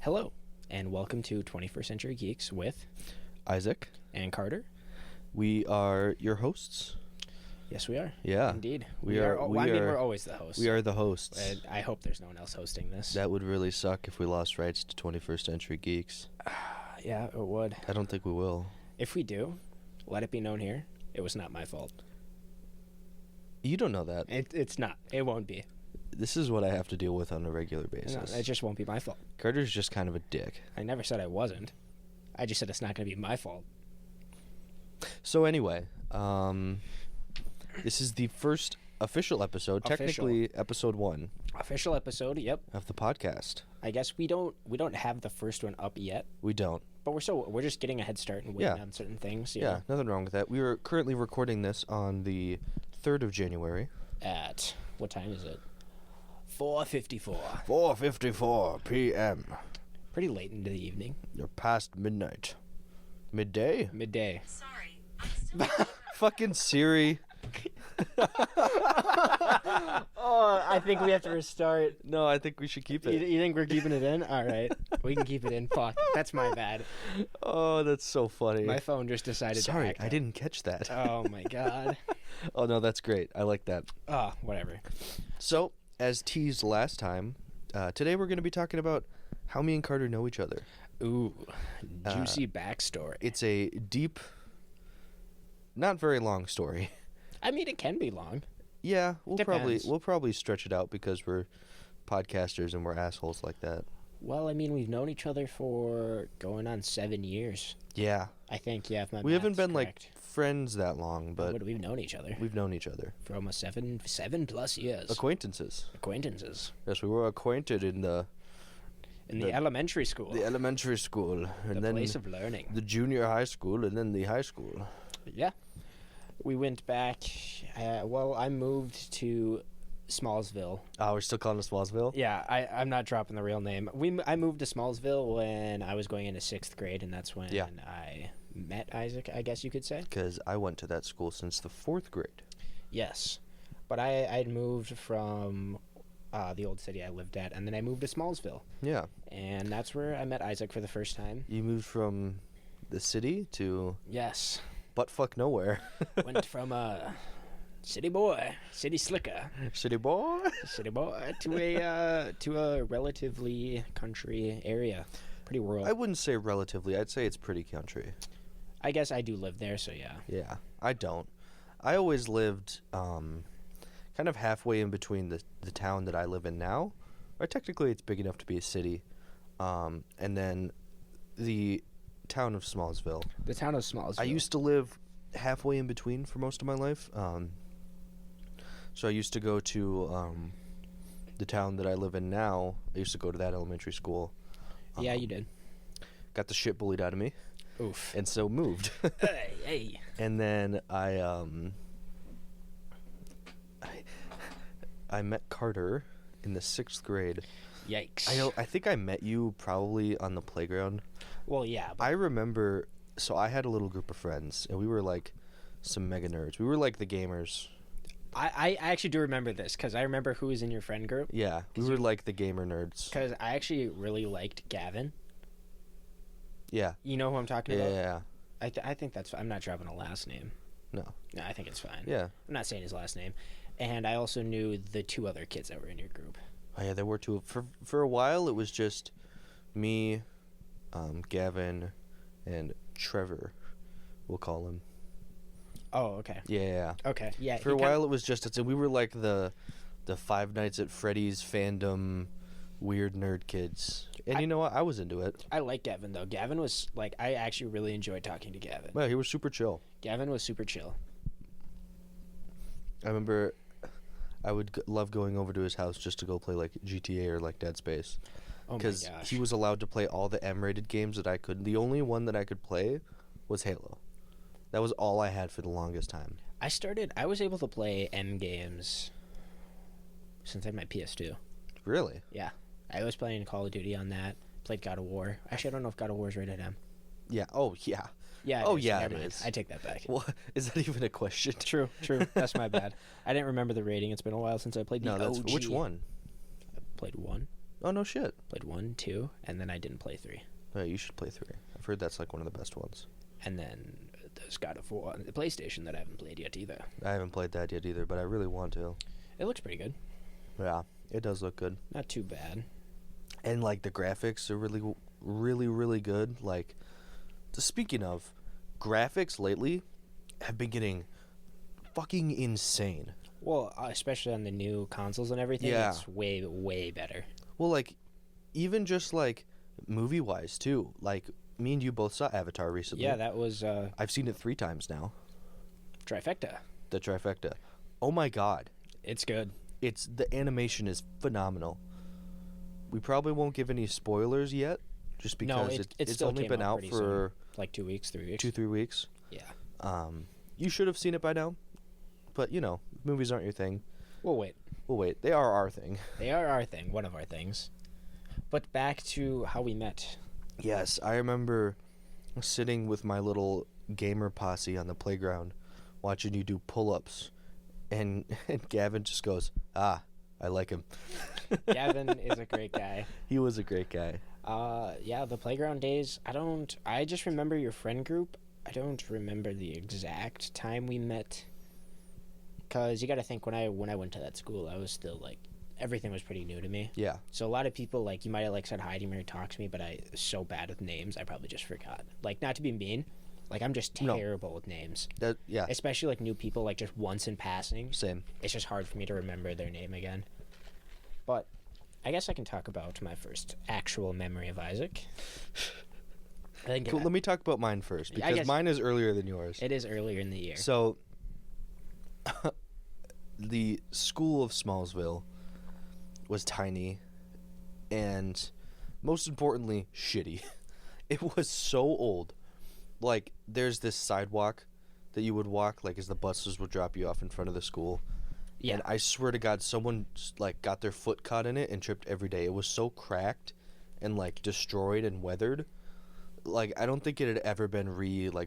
Hello, and welcome to 21st Century Geeks with Isaac and Carter. We are your hosts. Yes, we are. Yeah. Indeed. We're always the hosts. We are the hosts. I hope there's no one else hosting this. That would really suck if we lost rights to 21st Century Geeks. Yeah, it would. I don't think we will. If we do, let it be known here, it was not my fault. You don't know that. It's not. It won't be. This is what I have to deal with on a regular No, basis. it just won't be my fault. Carter's just kind of a dick. I never said I wasn't. I just said it's not going to be my fault. So anyway, this is the first official episode, technically episode 1 Official episode, yep. of the podcast. I guess we don't have the first one up yet, We don't. but we're just getting a head start and waiting on certain things. you Yeah, know, nothing wrong with that. We are currently recording this on the 3rd of January. At what time is it? 4:54. 4:54 p.m. Pretty late into the evening. You're past midnight. Midday? Midday. Sorry, I'm still Fucking Siri. Oh, I think we have to restart. No, I think we should keep You, it. you think we're keeping it in? All right. We can keep it in. Fuck. That's my bad. Oh, that's so funny. My phone just decided to Sorry, act I up. didn't catch that. Oh, my God. Oh, no, that's great. I like that. Oh, whatever. So, as teased last time, today we're going to be talking about how me and Carter know each other. Ooh. Juicy backstory. It's a deep, not very long story. I mean, it can be long. Yeah, we'll Depends. probably stretch it out because we're podcasters and we're assholes like that. Well, I mean, we've known each other for going on 7 years. Yeah. I think, yeah, if my We haven't math's been correct. like friends that long, but We've known each other we've known each other. for almost seven plus years. Acquaintances. Acquaintances. Yes, we were acquainted in the In the elementary school. elementary school, and the then place of learning. the junior high school, and then the high school. Yeah. We went back. I moved to Smallsville. Oh, we're still calling it Smallsville? Yeah, I'm not dropping the real name. I moved to Smallsville when I was going into 6th grade, and that's when I met Isaac, I guess you could say. Because I went to that school since the 4th grade. Yes. But I'd moved from the old city I lived at, and then I moved to Smallsville. Yeah. And that's where I met Isaac for the first time. You moved from the city to Yes. buttfuck nowhere. Went from a city boy, city slicker, City boy? city boy to a relatively country area, pretty rural. I wouldn't say relatively. I'd say it's pretty country. I guess I do live there, so yeah. Yeah. I don't. I always lived kind of halfway in between the town that I live in now. Or technically it's big enough to be a city. And then the town of Smallsville. The town of Smallsville. I used to live halfway in between for most of my life. So I used to go to the town that I live in now. I used to go to that elementary school. Yeah, you did. Got the shit bullied out of me, Oof. and so moved. Hey. And then I met Carter in the 6th grade. Yikes. I think I met you probably on the playground. Well, yeah. But I remember, so I had a little group of friends, and we were like some mega nerds. We were like the gamers. I actually do remember this, because I remember who was in your friend group. Yeah, we were like the gamer nerds. Because I actually really liked Gavin. Yeah. You know who I'm talking Yeah, about? yeah, yeah. I think that's... I'm not dropping a last name. No. No, I think it's fine. Yeah. I'm not saying his last name. And I also knew the 2 other kids that were in your group. Oh, yeah, there were 2. For a while, it was just me, Gavin, and Trevor, we'll call him. Oh, okay. Yeah. Okay, yeah. For a while, it was just we were like the Five Nights at Freddy's fandom weird nerd kids. And you know what? I was into it. I like Gavin, though. Gavin was, like... I actually really enjoyed talking to Gavin. Well, he was super chill. Gavin was super chill. I remember I would love going over to his house just to go play like GTA or like Dead Space. Oh, my Because gosh. he was allowed to play all the M-rated games that I could. The only one that I could play was Halo. That was all I had for the longest time. I was able to play M games since I had my PS2. Really? Yeah. I was playing Call of Duty on that. Played God of War. Actually, I don't know if God of War is rated M. Yeah. Oh, yeah. Yeah. Oh, is. yeah, Never it mind. is. I take that back. What? Is that even a question? True. That's my bad. I didn't remember the rating. It's been a while since I played the No, that's OG. which one? I played 1. Oh, no shit. Played 1, 2, and then I didn't play 3. Oh, you should play 3. I've heard that's like one of the best ones. And then there's God of War on the PlayStation that I haven't played yet either. I haven't played that yet either, but I really want to. It looks pretty good. Yeah, it does look good. Not too bad. And like the graphics are really, really, really good. Like, speaking of, graphics lately have been getting fucking insane. Well, especially on the new consoles and everything, Yeah. it's way, way better. Well, like, even just like movie-wise too. Like, me and you both saw Avatar recently. Yeah, that was I've seen it 3 times now. trifecta. The trifecta. Oh my god. It's good. The animation is phenomenal. We probably won't give any spoilers yet, just because it's still only came been out pretty for soon. Like 2 weeks, 3 weeks. 2-3 weeks. Yeah. You should have seen it by now, but you know, movies aren't your thing. We'll wait. We'll wait. They are our thing. They are our thing, one of our things. But back to how we met. Yes, I remember sitting with my little gamer posse on the playground, watching you do pull-ups, and Gavin just goes, "Ah, I like him." Gavin is a great guy. He was a great guy. Yeah, the playground days. I just remember your friend group. I don't remember the exact time we met. Cause you got to think when I went to that school, I was still like everything was pretty new to me. Yeah. So a lot of people like you might have like said hi to me or talked to me, but I was so bad with names, I probably just forgot. Like not to be mean, like I'm just terrible with names. Yeah. Especially like new people, like just once in passing. Same. It's just hard for me to remember their name again. But I guess I can talk about my first actual memory of Isaac. Cool. Let me talk about mine first, because mine is earlier than yours. It is earlier in the year. So, the school of Smallsville was tiny, and most importantly, shitty. It was so old. Like, there's this sidewalk that you would walk, like, as the buses would drop you off in front of the school. Yeah. And I swear to God, someone, like, got their foot caught in it and tripped every day. It was so cracked and, like, destroyed and weathered. Like, I don't think it had ever been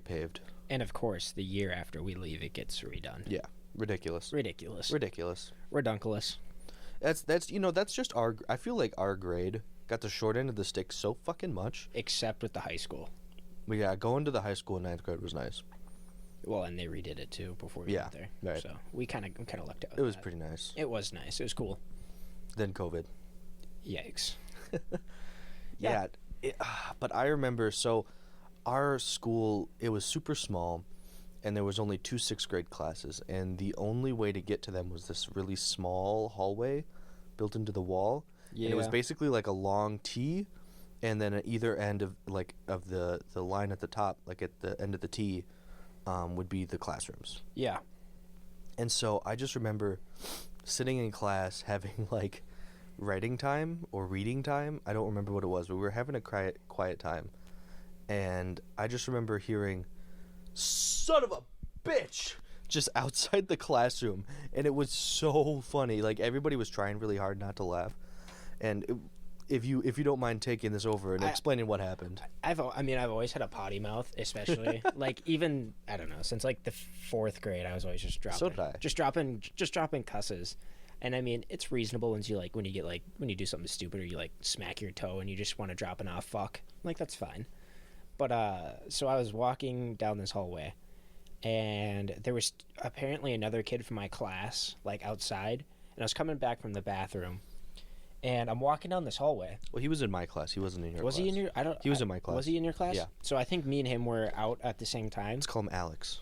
paved. And, of course, the year after we leave, it gets redone. Yeah. Ridiculous. Redunculous. That's just I feel like our grade got the short end of the stick so fucking much. Except with the high school. But yeah, going to the high school in 9th grade was nice. Well, and they redid it too before we went there. Right. So we kind of lucked out. It was pretty nice. It was nice. It was cool. Then COVID. Yikes. Yeah. But I remember, so our school, it was super small, and there was only 2 6th grade classes, and the only way to get to them was this really small hallway built into the wall. Yeah. And it was basically like a long T, and then at either end of the line at the top, like at the end of the T, would be the classrooms. Yeah. And so I just remember sitting in class having like writing time or reading time. I don't remember what it was, but we were having a quiet time. And I just remember hearing, "Son of a bitch," just outside the classroom. And it was so funny. Like, everybody was trying really hard not to laugh. And if you don't mind taking this over and explaining what happened. I've always had a potty mouth, especially like even, I don't know, since like the 4th grade, I was always just dropping. So did I. Just dropping cusses. And I mean, it's reasonable when you do something stupid or you like smack your toe and you just want to drop an "ah fuck." Like, that's fine. But so I was walking down this hallway, and there was apparently another kid from my class like outside, and I was coming back from the bathroom, and I'm walking down this hallway. Well, he was in my class. He wasn't in your class. Was he in your? He was in my class. Was he in your class? Yeah. So I think me and him were out at the same time. Let's call him Alex.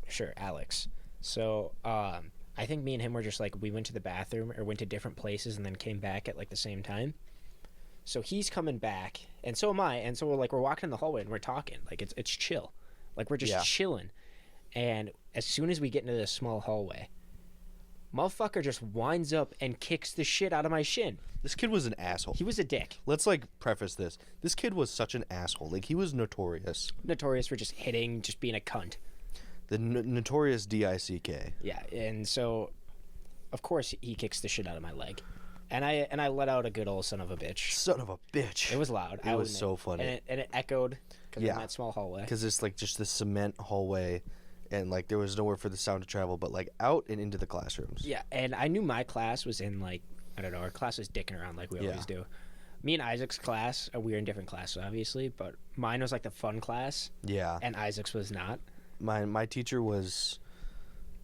Sure, Alex. So I think me and him were just like, we went to the bathroom or went to different places and then came back at like the same time. So he's coming back, and so am I, and so we're walking in the hallway and we're talking, like it's chill, like we're just chilling, and as soon as we get into this small hallway, motherfucker just winds up and kicks the shit out of my shin. This kid was an asshole. He was a dick. Let's like preface this. This kid was such an asshole. Like, he was notorious. Notorious for just hitting, just being a cunt. The notorious DICK. Yeah, and so, of course, he kicks the shit out of my leg. And I let out a good old son of a bitch. Son of a bitch. It was loud. It was so funny. And it echoed because in that small hallway. Because it's like just the cement hallway, and like there was nowhere for the sound to travel but like out and into the classrooms. Yeah, and I knew my class was in like, I don't know, our class was dicking around like we always do. Me and Isaac's class, we were in different classes, obviously, but mine was like the fun class, Yeah. and Isaac's was not. My teacher was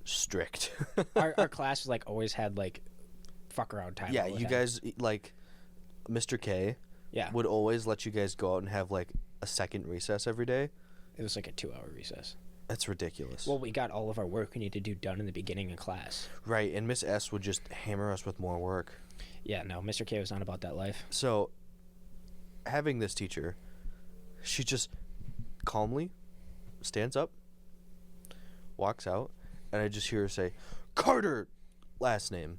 strict. Our class was like always had like fuck around time. Yeah, all the you time. guys, like, Mr. K Yeah, would always let you guys go out and have, like, a second recess every day. it was like a 2-hour recess. That's ridiculous. Well, we got all of our work we need to do done in the beginning of class. Right, and Miss S would just hammer us with more work. Yeah, no, Mr. K was not about that life. So, having this teacher, she just calmly stands up, walks out, and I just hear her say, Carter, last name.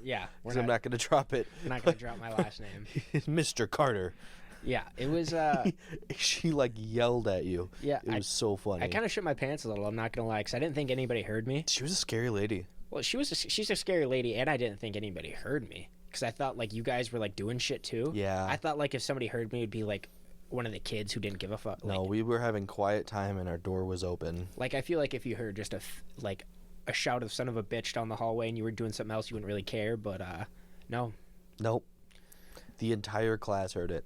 Yeah, Because I'm not going to drop it. I'm not gonna drop my last name. Mr. Carter. Yeah, it was. She, like, yelled at you. Yeah, It was so funny. I kind of shit my pants a little. I'm not gonna lie, because I didn't think anybody heard me. She was a scary lady. Well, she's a scary lady, and I didn't think anybody heard me because I thought like you guys were like doing shit too. Yeah. I thought like if somebody heard me, it'd be like one of the kids who didn't give a fuck. No, Like, we were having quiet time and our door was open. like I feel like if you heard just like a shout of son of a bitch down the hallway and you were doing something else, you wouldn't really care. But no, Nope. The entire class heard it.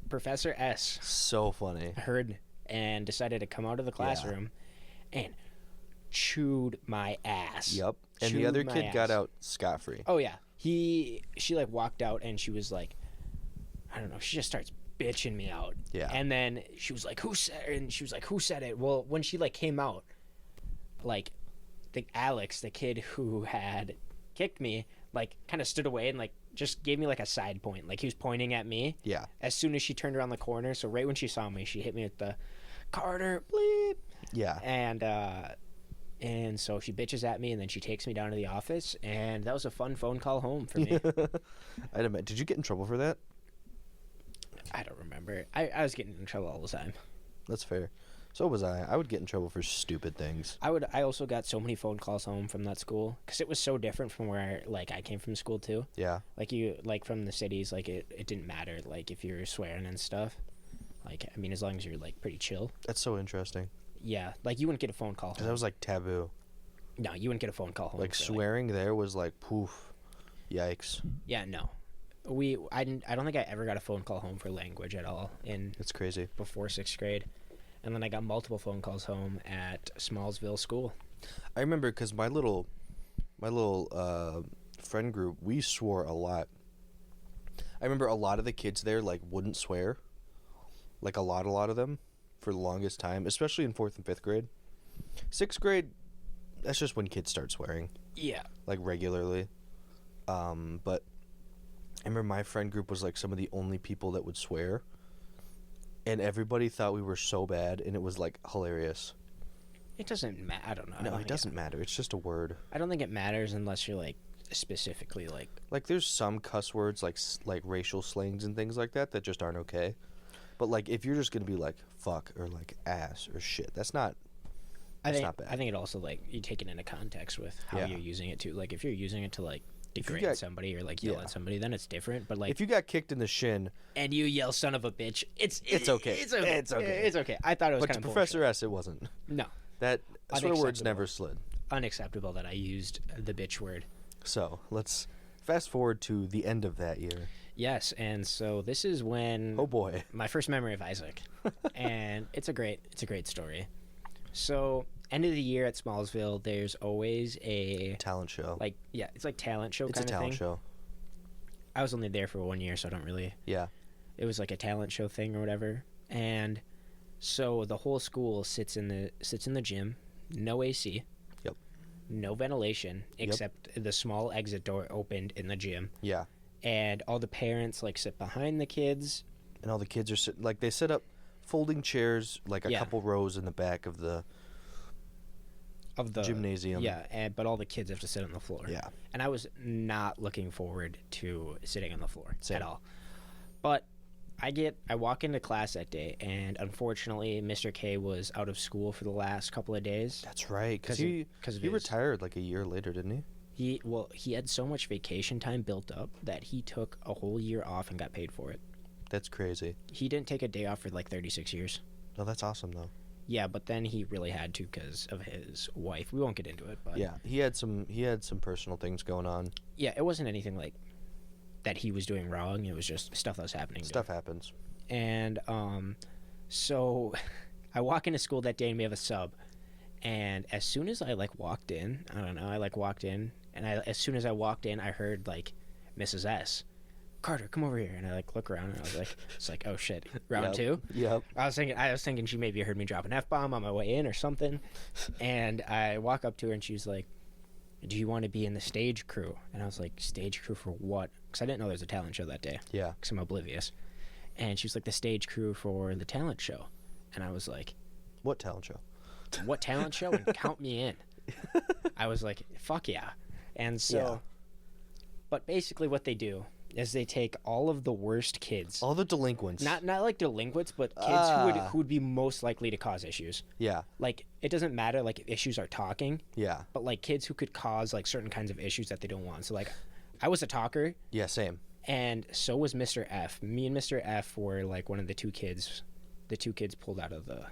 Professor S So funny. heard and decided to come out of the classroom and chewed my ass. Yep. And the Chewed other my kid got ass. out scot-free. Oh yeah, she like walked out and she was like, I don't know. She just starts bitching me out. Yeah. And then she was like, "Who said?" And she was like, "Who said it?" Well, when she like came out, like, Alex, the kid who had kicked me, like kind of stood away and like just gave me like a side point. Like he was pointing at me. Yeah. As soon as she turned around the corner, so right when she saw me, she hit me with the Carter bleep. Yeah. And so she bitches at me, and then she takes me down to the office, and that was a fun phone call home for me. I'd admit, did you get in trouble for that? I don't remember. I was getting in trouble all the time. That's fair. So was I. I would get in trouble for stupid things. I also got so many phone calls home from that school because it was so different from where like I came from school too. Yeah. Like from the cities, like it didn't matter like if you were swearing and stuff. Like I mean, as long as you're like pretty chill. That's so interesting. Yeah, like you wouldn't get a phone call Because home. that was like taboo. No, you wouldn't get a phone call home. Like for, swearing there was like poof. Yikes. Yeah, no. I don't think I ever got a phone call home for language at all That's crazy. before 6th grade. And then I got multiple phone calls home at Smallsville School. I remember because my little friend group, we swore a lot. I remember a lot of the kids there like wouldn't swear, like a lot of them, for the longest time, especially in 4th and 5th grade. 6th grade, that's just when kids start swearing, Yeah. like regularly. But I remember my friend group was like some of the only people that would swear, and everybody thought we were so bad, and it was like hilarious. It doesn't matter. I don't know. I No, don't it think doesn't matter. It's just a word. I don't think it matters unless you're like specifically like. Like, there's some cuss words, like racial slangs and things like that just aren't okay. But, like, if you're just going to be like, fuck, or, like, ass, or shit, that's not not bad. I think it also, like, you take it into context with how Yeah. you're using it, too. Like, if you're using it to, like, degrade got- somebody or, like, yell yeah. at somebody, then it's different. But, like, If you got kicked in the shin, and you yell son of a bitch, it's okay. It's okay. It's okay. It's okay. I thought it was but kind to of Professor S, it wasn't. No. That sort of words Unacceptable. never slid. Unacceptable that I used the bitch word. So, let's fast forward to the end of that year. Yes, and so this is when Oh, boy. my first memory of Isaac, and it's a great story. So end of the year at Smallsville, there's always a Talent show. it's like talent show It's a kind of talent thing. show. I was only there for 1 year, so I don't really. Yeah. It was like a talent show thing or whatever, and so the whole school sits in the gym, no AC. Yep. No ventilation except the small exit door opened in the gym. Yeah. And all the parents like sit behind the kids. And all the kids are like, they set up folding chairs, like a Yeah. couple rows in the back of the gymnasium. Yeah, but all the kids have to sit on the floor. Yeah. And I was not looking forward to sitting on the floor Same. at all. But I walk into class that day, and unfortunately, Mr. K was out of school for the last couple of days. That's right, because 'cause of he his- retired like a year later, didn't he? He had so much vacation time built up that he took a whole year off and got paid for it. That's crazy. He didn't take a day off for like 36 years. No, that's awesome though. Yeah, but then he really had to because of his wife. We won't get into it, but Yeah, he had some personal things going on. yeah, it wasn't anything like that he was doing wrong. It was just stuff that was happening to Stuff him. happens. And so I walk into school that day and we have a sub. And as soon as I like walked in, I don't know, I like walked in, and as soon as I walked in, I heard like Mrs. S, Carter, come over here. And I like look around and I was like, it's like, oh shit, round Yep. two. Yep. I was thinking she maybe heard me drop an F-bomb on my way in or something. And I walk up to her and she's like, do you want to be in the stage crew? And I was like, stage crew for what? Because I didn't know there was a talent show that day. Yeah. Because I'm oblivious. And she was like, the stage crew for the talent show. And I was like, What talent show? what talent show? And count me in. I was like, fuck yeah. And so, Yeah. but basically what they do is they take all of the worst kids. All the delinquents. Not like delinquents, but kids who would be most likely to cause issues. Yeah. Like, it doesn't matter, like, if issues are talking, Yeah. but, like, kids who could cause, like, certain kinds of issues that they don't want. So, like, I was a talker, Yeah. Same. and so was Mr. F. Me and Mr. F were, like, one of the two kids. The two kids pulled out of the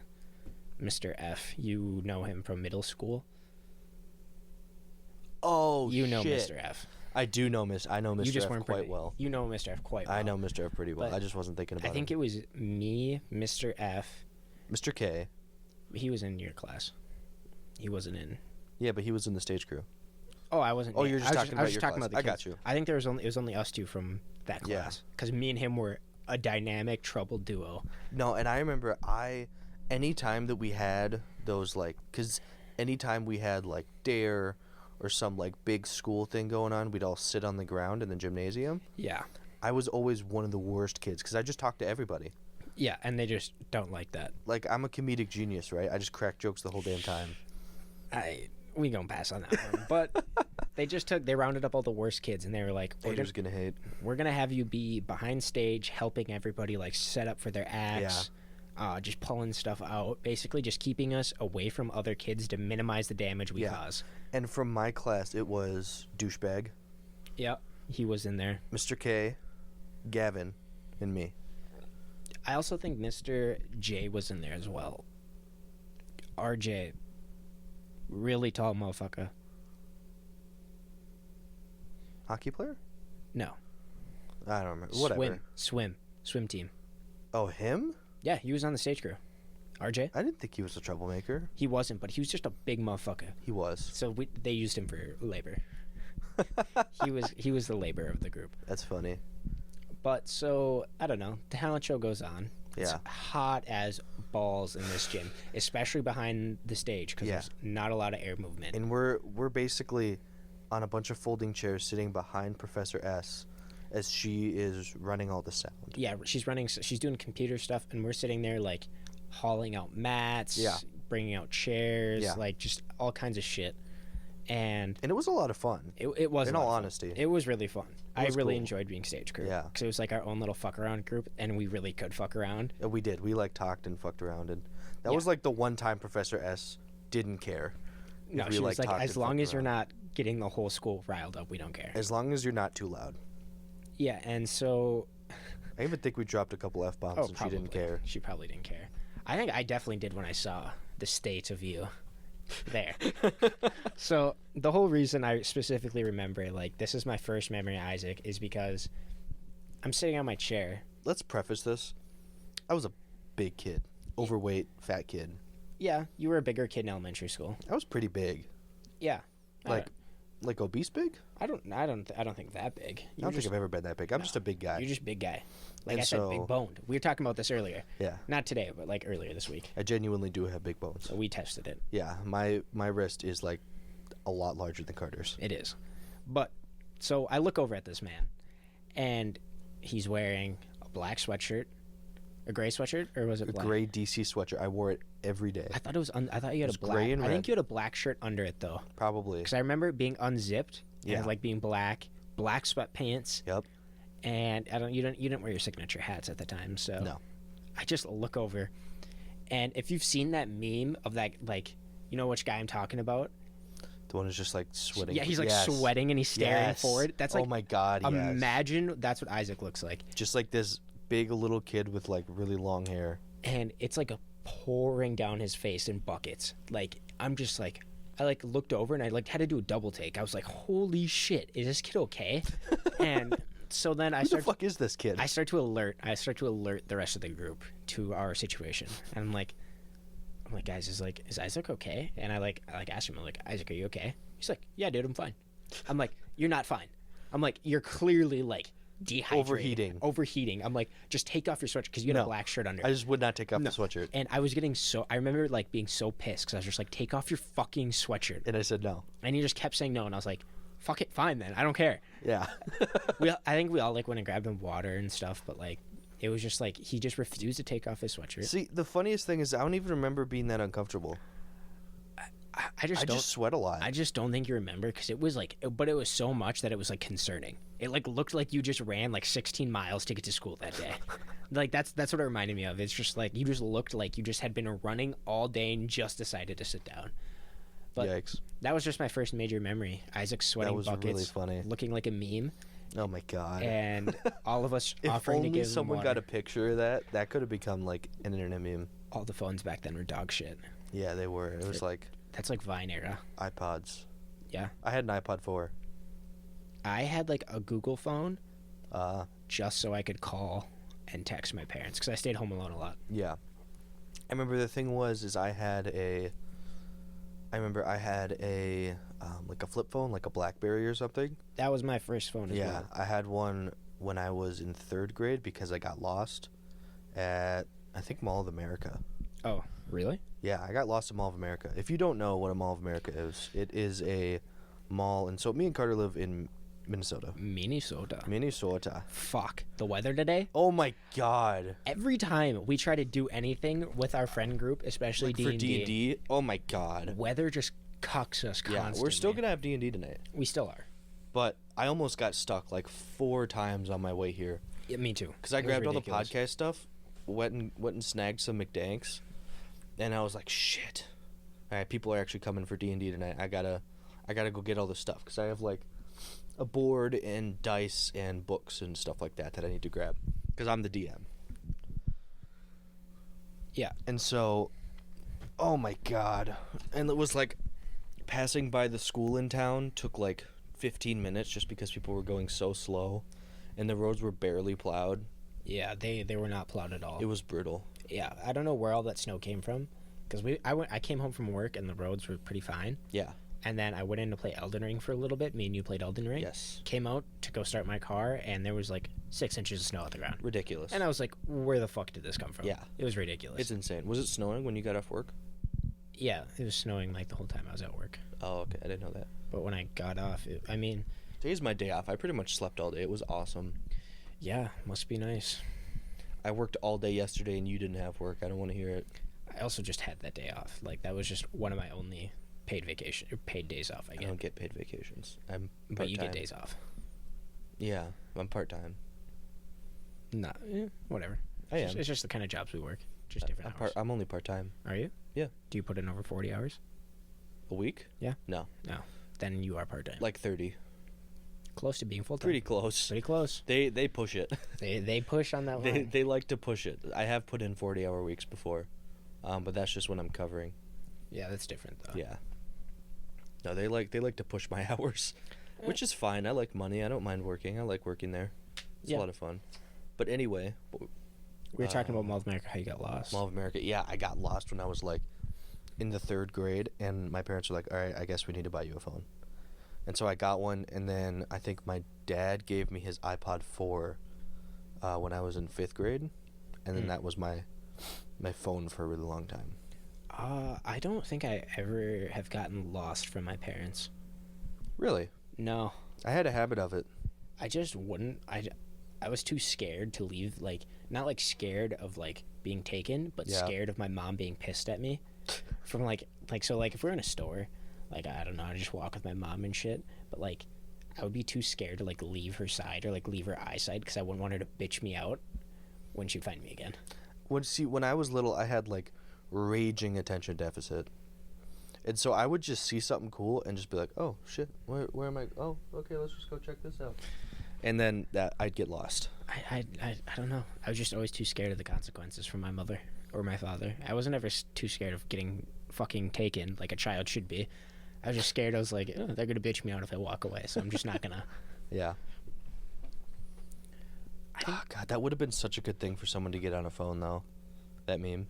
Mr. F. You know him from middle school. Oh, You know shit. Mr. F. I do know I know Mr. You just F weren't quite pretty, well. You know Mr. F quite well. I know Mr. F pretty well. But I just wasn't thinking about I think him. it was me, Mr. F. Mr. K. He was in your class. He wasn't in. Yeah, but he was in the stage crew. Oh, I wasn't. Oh, you're just I was talking I was about just your talking class. about the I kids. got you. I think it was only us two from that Yeah. class because me and him were a dynamic troubled duo. No, and I remember anytime that we had those, like, because anytime we had, like, dare or some, like, big school thing going on, we'd all sit on the ground in the gymnasium. Yeah. I was always one of the worst kids because I just talked to everybody. Yeah, and they just don't like that. Like, I'm a comedic genius, right? I just crack jokes the whole damn time. We gonna pass on that one. But they rounded up all the worst kids and they were like, Haters gonna hate. we're gonna have you be behind stage helping everybody like set up for their acts. Just pulling stuff out, basically just keeping us away from other kids to minimize the damage we Yeah. cause. And from my class, it was douchebag, Yep, he was in there. Mr. K, Gavin, and me. I also think Mr. J was in there as well. RJ, really tall motherfucker. Hockey player? No, I don't remember. Whatever. swim team. Oh, him? Yeah, he was on the stage crew. RJ, I didn't think he was a troublemaker. he wasn't, but he was just a big motherfucker. He was. So they used him for labor. He was the labor of the group. That's funny. But so I don't know. The talent show goes on. It's Yeah. hot as balls in this gym, especially behind the stage because Yeah. there's not a lot of air movement. And we're basically on a bunch of folding chairs sitting behind Professor S as she is running all the sound. Yeah, she's doing computer stuff, and we're sitting there like hauling out mats, Yeah. bringing out chairs, Yeah. like just all kinds of shit. And And it was a lot of fun. it was In a lot all of fun. honesty. It was really fun. I was really cool. enjoyed being stage crew. Yeah. because it was like our own little fuck around group, and we really could fuck around. And we did. We like talked and fucked around, and that Yeah. was like the one time Professor S didn't care. No, we, she was like, talked as and long fucked as you're around. not getting the whole school riled up, we don't care. As long as you're not too loud. Yeah, and so I even think we dropped a couple F-bombs and probably. she didn't care. She probably didn't care. I think I definitely did when I saw the state of you there. So the whole reason I specifically remember, like, this is my first memory of Isaac, is because I'm sitting on my chair. Let's preface this. I was a big kid. Overweight, fat kid. Yeah, you were a bigger kid in elementary school. I was pretty big. Yeah, Like obese big? I don't think that big. I don't think I've ever been that big. I'm just a big guy. You're just big guy. Like And I said, so- big boned. We were talking about this earlier. Yeah. Not today, but like earlier this week. I genuinely do have big bones. So we tested it. Yeah, my wrist is like a lot larger than Carter's. It is. But so I look over at this man, and he's wearing a black sweatshirt, a gray sweatshirt, or was it A black? gray DC sweatshirt. I wore it every day. I thought it was. I thought you had It's a black. gray and I think red. you had a black shirt under it though, Probably. because I remember it being unzipped. Yeah. And like being black sweatpants, Yep. and you didn't wear your signature hats at the time, so No. I just look over, and if you've seen that meme of that, like, you know which guy I'm talking about. The one who's just like sweating. Yeah, he's like Yes. sweating and he's staring Yes. forward. That's like, oh my god, yes. imagine that's what Isaac looks like. Just like this big little kid with like really long hair. And it's like a pouring down his face in buckets. Like, I'm just like, I like looked over and I like had to do a double take. I was like, holy shit, is this kid okay? And So then Who the fuck is this kid? I start to alert the rest of the group to our situation, and I'm like, guys, is Isaac okay? And I asked him, I'm like, Isaac, are you okay? He's like, yeah, dude, I'm fine. I'm like, you're not fine. I'm like, you're clearly like dehydrated, overheating. I'm like, just take off your sweatshirt because you had a black shirt under. I just would not take off the sweatshirt. And I was getting I remember like being so pissed because I was just like, take off your fucking sweatshirt. And I said no. And he just kept saying no, and I was like, fuck it, fine then, I don't care. Yeah. I think we all like went and grabbed him water and stuff, but like it was just like he just refused to take off his sweatshirt. See, the funniest thing is I don't even remember being that uncomfortable. I just sweat a lot. I just don't think you remember because it was like, but it was so much that it was like concerning. It like looked like you just ran like 16 miles to get to school that day. Like that's what it reminded me of. It's just like you just looked like you just had been running all day and just decided to sit down. But yikes. That was just my first major memory. Isaac sweating buckets, that was really funny, looking like a meme. Oh my god! And all of us if offering to give only someone got a picture of that could have become like an internet meme. All the phones back then were dog shit. Yeah, they were. It was like that's like Vine era. iPods. Yeah. I had an iPod 4. I had like a Google phone, just so I could call and text my parents because I stayed home alone a lot. Yeah. I remember the thing was I had a like a flip phone, like a BlackBerry or something. That was my first phone as well. Yeah, I had one when I was in 3rd grade because I got lost at, I think, Mall of America. Oh, really? Yeah, I got lost at Mall of America. If you don't know what a Mall of America is, it is a mall, and so me and Carter live in Minnesota. Minnesota. Fuck. The weather today? Oh my god. Every time we try to do anything with our friend group, especially like D&D. For D&D, oh my god. Weather just cucks us constantly. Yeah, we're still going to have D&D tonight. We still are. But I almost got stuck like 4 times on my way here. Yeah, me too. Because I grabbed all the podcast stuff, went and snagged some McDanks, and I was like, shit. All right, people are actually coming for D&D tonight. I gotta go get all this stuff because I have like a board and dice and books and stuff like that I need to grab because I'm the DM. Yeah. And so, oh my god. And it was like passing by the school in town took like 15 minutes just because people were going so slow and the roads were barely plowed. Yeah, they were not plowed at all. It was brutal. Yeah, I don't know where all that snow came from because I came home from work and the roads were pretty fine. Yeah. And then I went in to play Elden Ring for a little bit. Me and you played Elden Ring. Yes. Came out to go start my car, and there was like 6 inches of snow on the ground. Ridiculous. And I was like, where the fuck did this come from? Yeah. It was ridiculous. It's insane. Was it snowing when you got off work? Yeah, it was snowing like the whole time I was at work. Oh, okay. I didn't know that. But when I got off, today's my day off. I pretty much slept all day. It was awesome. Yeah, must be nice. I worked all day yesterday, and you didn't have work. I don't want to hear it. I also just had that day off. Like, that was just one of my only paid days off I get. I don't get paid vacations. I'm part-time. But you get days off. Yeah, I'm part-time. Nah, whatever. It's just the kind of jobs we work. Just different hours. I'm only part-time. Are you? Yeah. Do you put in over 40 hours? A week? Yeah. No. Then you are part-time. Like 30. Close to being full-time. Pretty close. They push it. They push on that line. They like to push it. I have put in 40-hour weeks before, but that's just when I'm covering. Yeah, that's different though. Yeah. No, they like to push my hours, which is fine. I like money. I don't mind working. I like working there. It's a lot of fun. But anyway, we were talking about Mall of America, how you got lost. Mall of America. Yeah, I got lost when I was like in the 3rd grade, and my parents were like, all right, I guess we need to buy you a phone. And so I got one, and then I think my dad gave me his iPod 4 when I was in 5th grade, and then that was my phone for a really long time. I don't think I ever have gotten lost from my parents. Really? No. I had a habit of it. I just wouldn't. I was too scared to leave, like, not like scared of like being taken, but scared of my mom being pissed at me. From like so like if we're in a store, like I don't know, I just walk with my mom and shit, but like I would be too scared to like leave her side or like leave her eyesight because I wouldn't want her to bitch me out when she'd find me again. When I was little, I had like raging attention deficit, and so I would just see something cool and just be like, oh shit, where am I? Oh, okay, let's just go check this out. And then I'd get lost. I don't know. I was just always too scared of the consequences from my mother or my father. I wasn't ever too scared of getting fucking taken like a child should be. I was just scared. I was like, oh, they're gonna bitch me out if I walk away, so I'm just not gonna. Yeah. Oh, God, that would have been such a good thing for someone to get on a phone, though. That meme.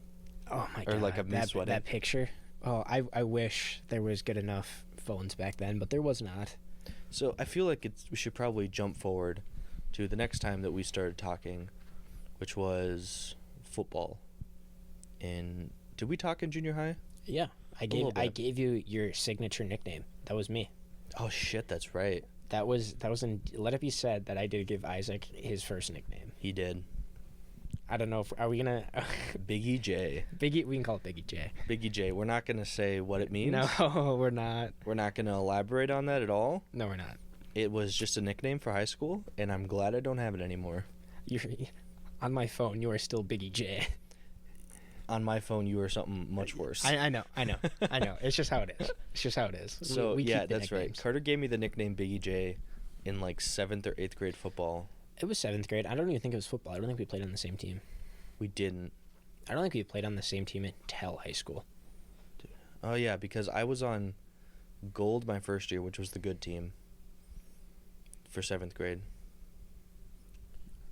Oh my god! Or like a me sweating. That picture. Oh, I wish there was good enough phones back then, but there was not. So I feel like we should probably jump forward to the next time that we started talking, which was football. Did we talk in junior high? Yeah, I gave you your signature nickname. That was me. Oh shit, that's right. That was in. Let it be said that I did give Isaac his first nickname. He did. I don't know if are we gonna Biggie J. Biggie. We can call it Biggie J. Biggie J. We're not gonna say what it means. No, we're not. We're not gonna elaborate on that at all. No, we're not. It was just a nickname for high school, and I'm glad I don't have it anymore. You're on my phone. You are still Biggie J. On my phone, you are something much worse. I know. It's just how it is. It's just how it is. So we yeah, keep the that's right. nicknames. Carter gave me the nickname Biggie J in like 7th or 8th grade football. It was 7th grade. I don't even think it was football. I don't think we played on the same team. We didn't. I don't think we played on the same team until high school. Oh yeah, because I was on gold my first year, which was the good team for 7th grade.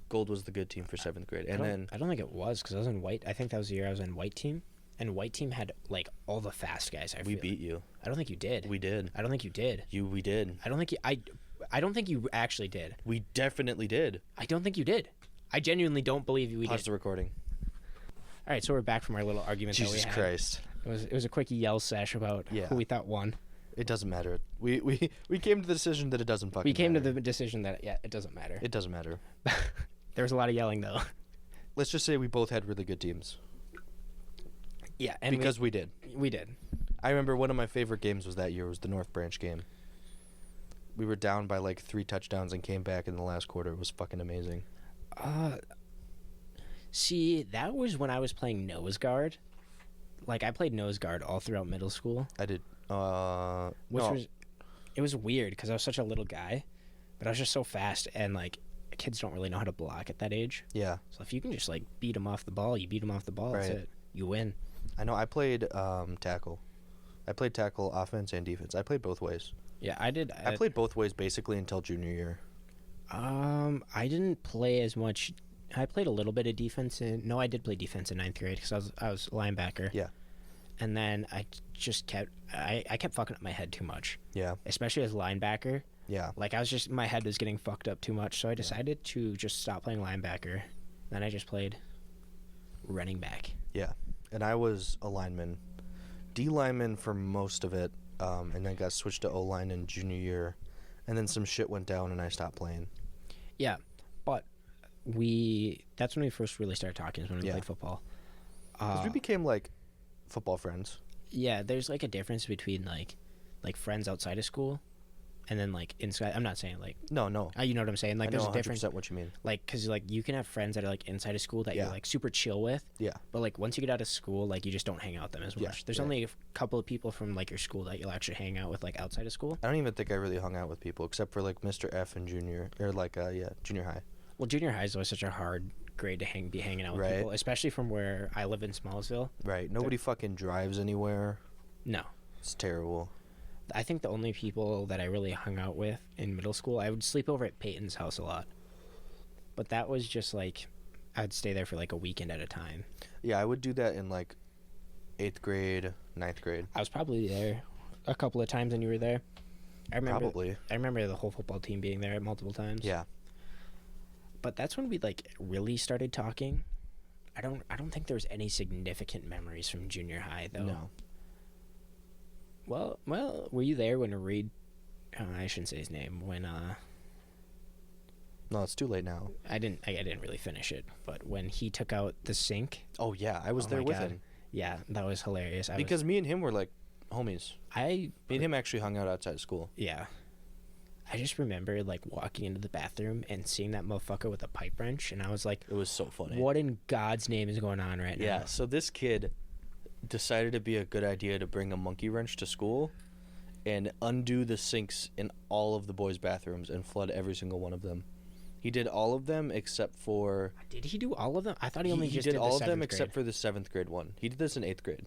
Gold was the good team for 7th grade, and I don't think it was because I was in white. I think that was the year I was in white team, and white team had like all the fast guys. we beat you. I don't think you did. We did. I don't think you did. We did. I don't think you. I don't think you actually did. We definitely did. I don't think you did. I genuinely don't believe we Pause did. the recording. All right, so we're back from our little argument. Jesus that we had. Christ! It was a quick yell sesh about who we thought won. It doesn't matter. We came to the decision that it doesn't fucking. We came matter. to the decision that it doesn't matter. It doesn't matter. There was a lot of yelling though. Let's just say we both had really good teams. Yeah, and because we did. We did. I remember one of my favorite games was that year. Was the North Branch game. We were down by like 3 touchdowns and came back in the last quarter. It was fucking amazing. See, that was when I was playing nose guard. Like I played nose guard all throughout middle school. I did. It was weird because I was such a little guy, but I was just so fast, and like kids don't really know how to block at that age. Yeah. So if you can just like beat them off the ball, you beat them off the ball. Right. That's it. You win. I know. I played tackle. I played tackle, offense and defense. I played both ways. Yeah, I did. I played both ways basically until junior year. I didn't play as much. I played a little bit of defense I did play defense in 9th grade because I was linebacker. Yeah. And then I just kept fucking up my head too much. Yeah. Especially as linebacker. Yeah. Like my head was getting fucked up too much, so I decided to just stop playing linebacker. Then I just played running back. Yeah. And I was a lineman. D lineman for most of it, and then got switched to O line in junior year, and then some shit went down and I stopped playing. Yeah, but that's when we first really started talking, is when we played football. Because we became like football friends. Yeah, there's like a difference between like friends outside of school and then like inside. I'm not saying like no. You know what I'm saying? Like I there's know a difference. 100% what you mean. Like because like you can have friends that are like inside of school that you're like super chill with. Yeah. But like once you get out of school, like you just don't hang out with them as much. Yeah, There's only a couple of people from like your school that you'll actually hang out with like outside of school. I don't even think I really hung out with people except for like Mr. F in junior junior high. Well, junior high is always such a hard grade to be hanging out with people, especially from where I live in Smallsville. Right. Nobody fucking drives anywhere. No. It's terrible. I think the only people that I really hung out with in middle school, I would sleep over at Peyton's house a lot. But that was just like, I'd stay there for like a weekend at a time. Yeah, I would do that in like 8th grade, 9th grade. I was probably there a couple of times when you were there. I remember the whole football team being there multiple times. Yeah. But that's when we like really started talking. I don't think there was any significant memories from junior high though. No. Well, were you there when Reed? I shouldn't say his name. When No, it's too late now. I didn't really finish it. But when he took out the sink. Oh yeah, I was there with him. Yeah, that was hilarious. Because me and him were like homies. Me and him actually hung out outside of school. Yeah. I just remember like walking into the bathroom and seeing that motherfucker with a pipe wrench, and I was like, it was so funny. What in God's name is going on right now? Yeah, so this kid decided it'd be a good idea to bring a monkey wrench to school and undo the sinks in all of the boys' bathrooms and flood every single one of them. He did all of them except for... Did he do all of them? I thought he only he just did did all the of them 7th except grade. for the 7th grade one. He did this in 8th grade.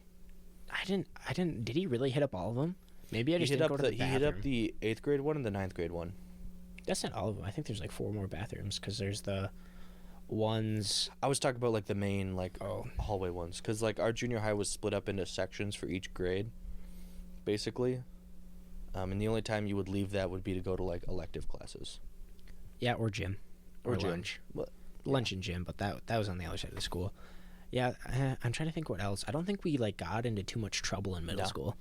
I didn't. Did he really hit up all of them? Maybe I just didn't go to the bathroom. He hit up the 8th grade one and the 9th grade one. That's not all of them. I think there's like 4 more bathrooms because there's the ones. I was talking about like the main like Oh. hallway ones, because like our junior high was split up into sections for each grade, basically. And the only time you would leave that would be to go to like elective classes. Yeah, or gym. Or gym. lunch. What? Lunch and gym, but that was on the other side of the school. Yeah, I'm trying to think what else. I don't think we like got into too much trouble in middle No. school.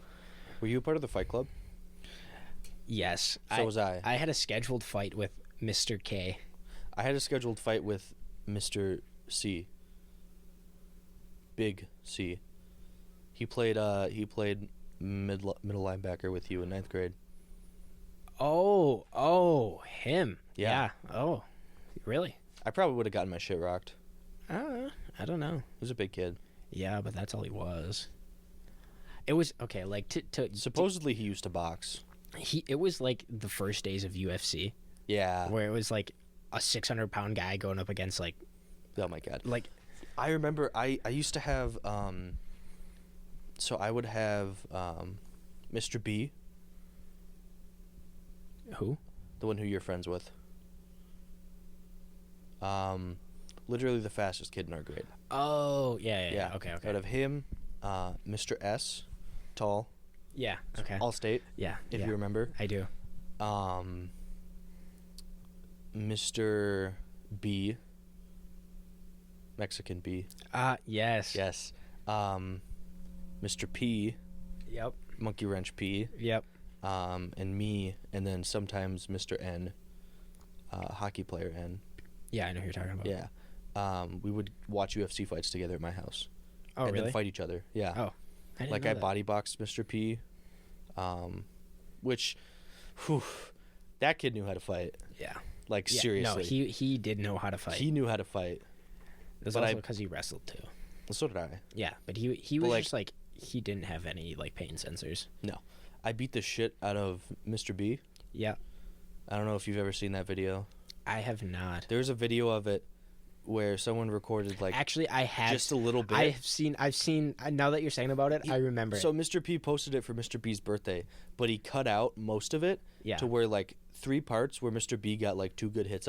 Were you a part of the fight club? Yes. So was I. I had a scheduled fight with Mr. K. I had a scheduled fight with Mr. C. Big C. He played middle linebacker with you in 9th grade. Oh, him. Yeah. Oh, really? I probably would have gotten my shit rocked. I don't know. He was a big kid. Yeah, but that's all he was. It was okay. Like Supposedly he used to box. it was like the first days of UFC Yeah. where it was like a 600-pound guy going up against like Oh my god. like I remember I used to have so I would have Mr. B, who? the one who you're friends with. Literally the fastest kid in our grade. Oh, yeah. Okay. Out of him, Mr. S, tall, Yeah. Okay. all state, Yeah. if yeah, you remember. I do. Mr. B, Mexican B. Yes. Yes. Mr. P, Yep. Monkey Wrench P, Yep. and me, and then sometimes Mr. N, hockey player N. Yeah, I know who you're talking about. Yeah. We would watch UFC fights together at my house. Oh, and really? then fight each other. Yeah. Oh, I didn't Like know I that. body boxed Mr. P, which, whew, that kid knew how to fight. Yeah. Like Yeah, seriously. No, he did know how to fight. He knew how to fight. It was but also because he wrestled too. So did I. Yeah, but he But, was like- just like he didn't have any like pain sensors. No, I beat the shit out of Mr. B. Yeah, I don't know if you've ever seen that video. I have not. There's a video of it where someone recorded like Actually, I have just a little bit. I've seen. Now that you're saying about it, I remember. So Mr. P posted it for Mr. B's birthday, but he cut out most of it Yeah. to where like 3 parts where Mr. B got like 2 good hits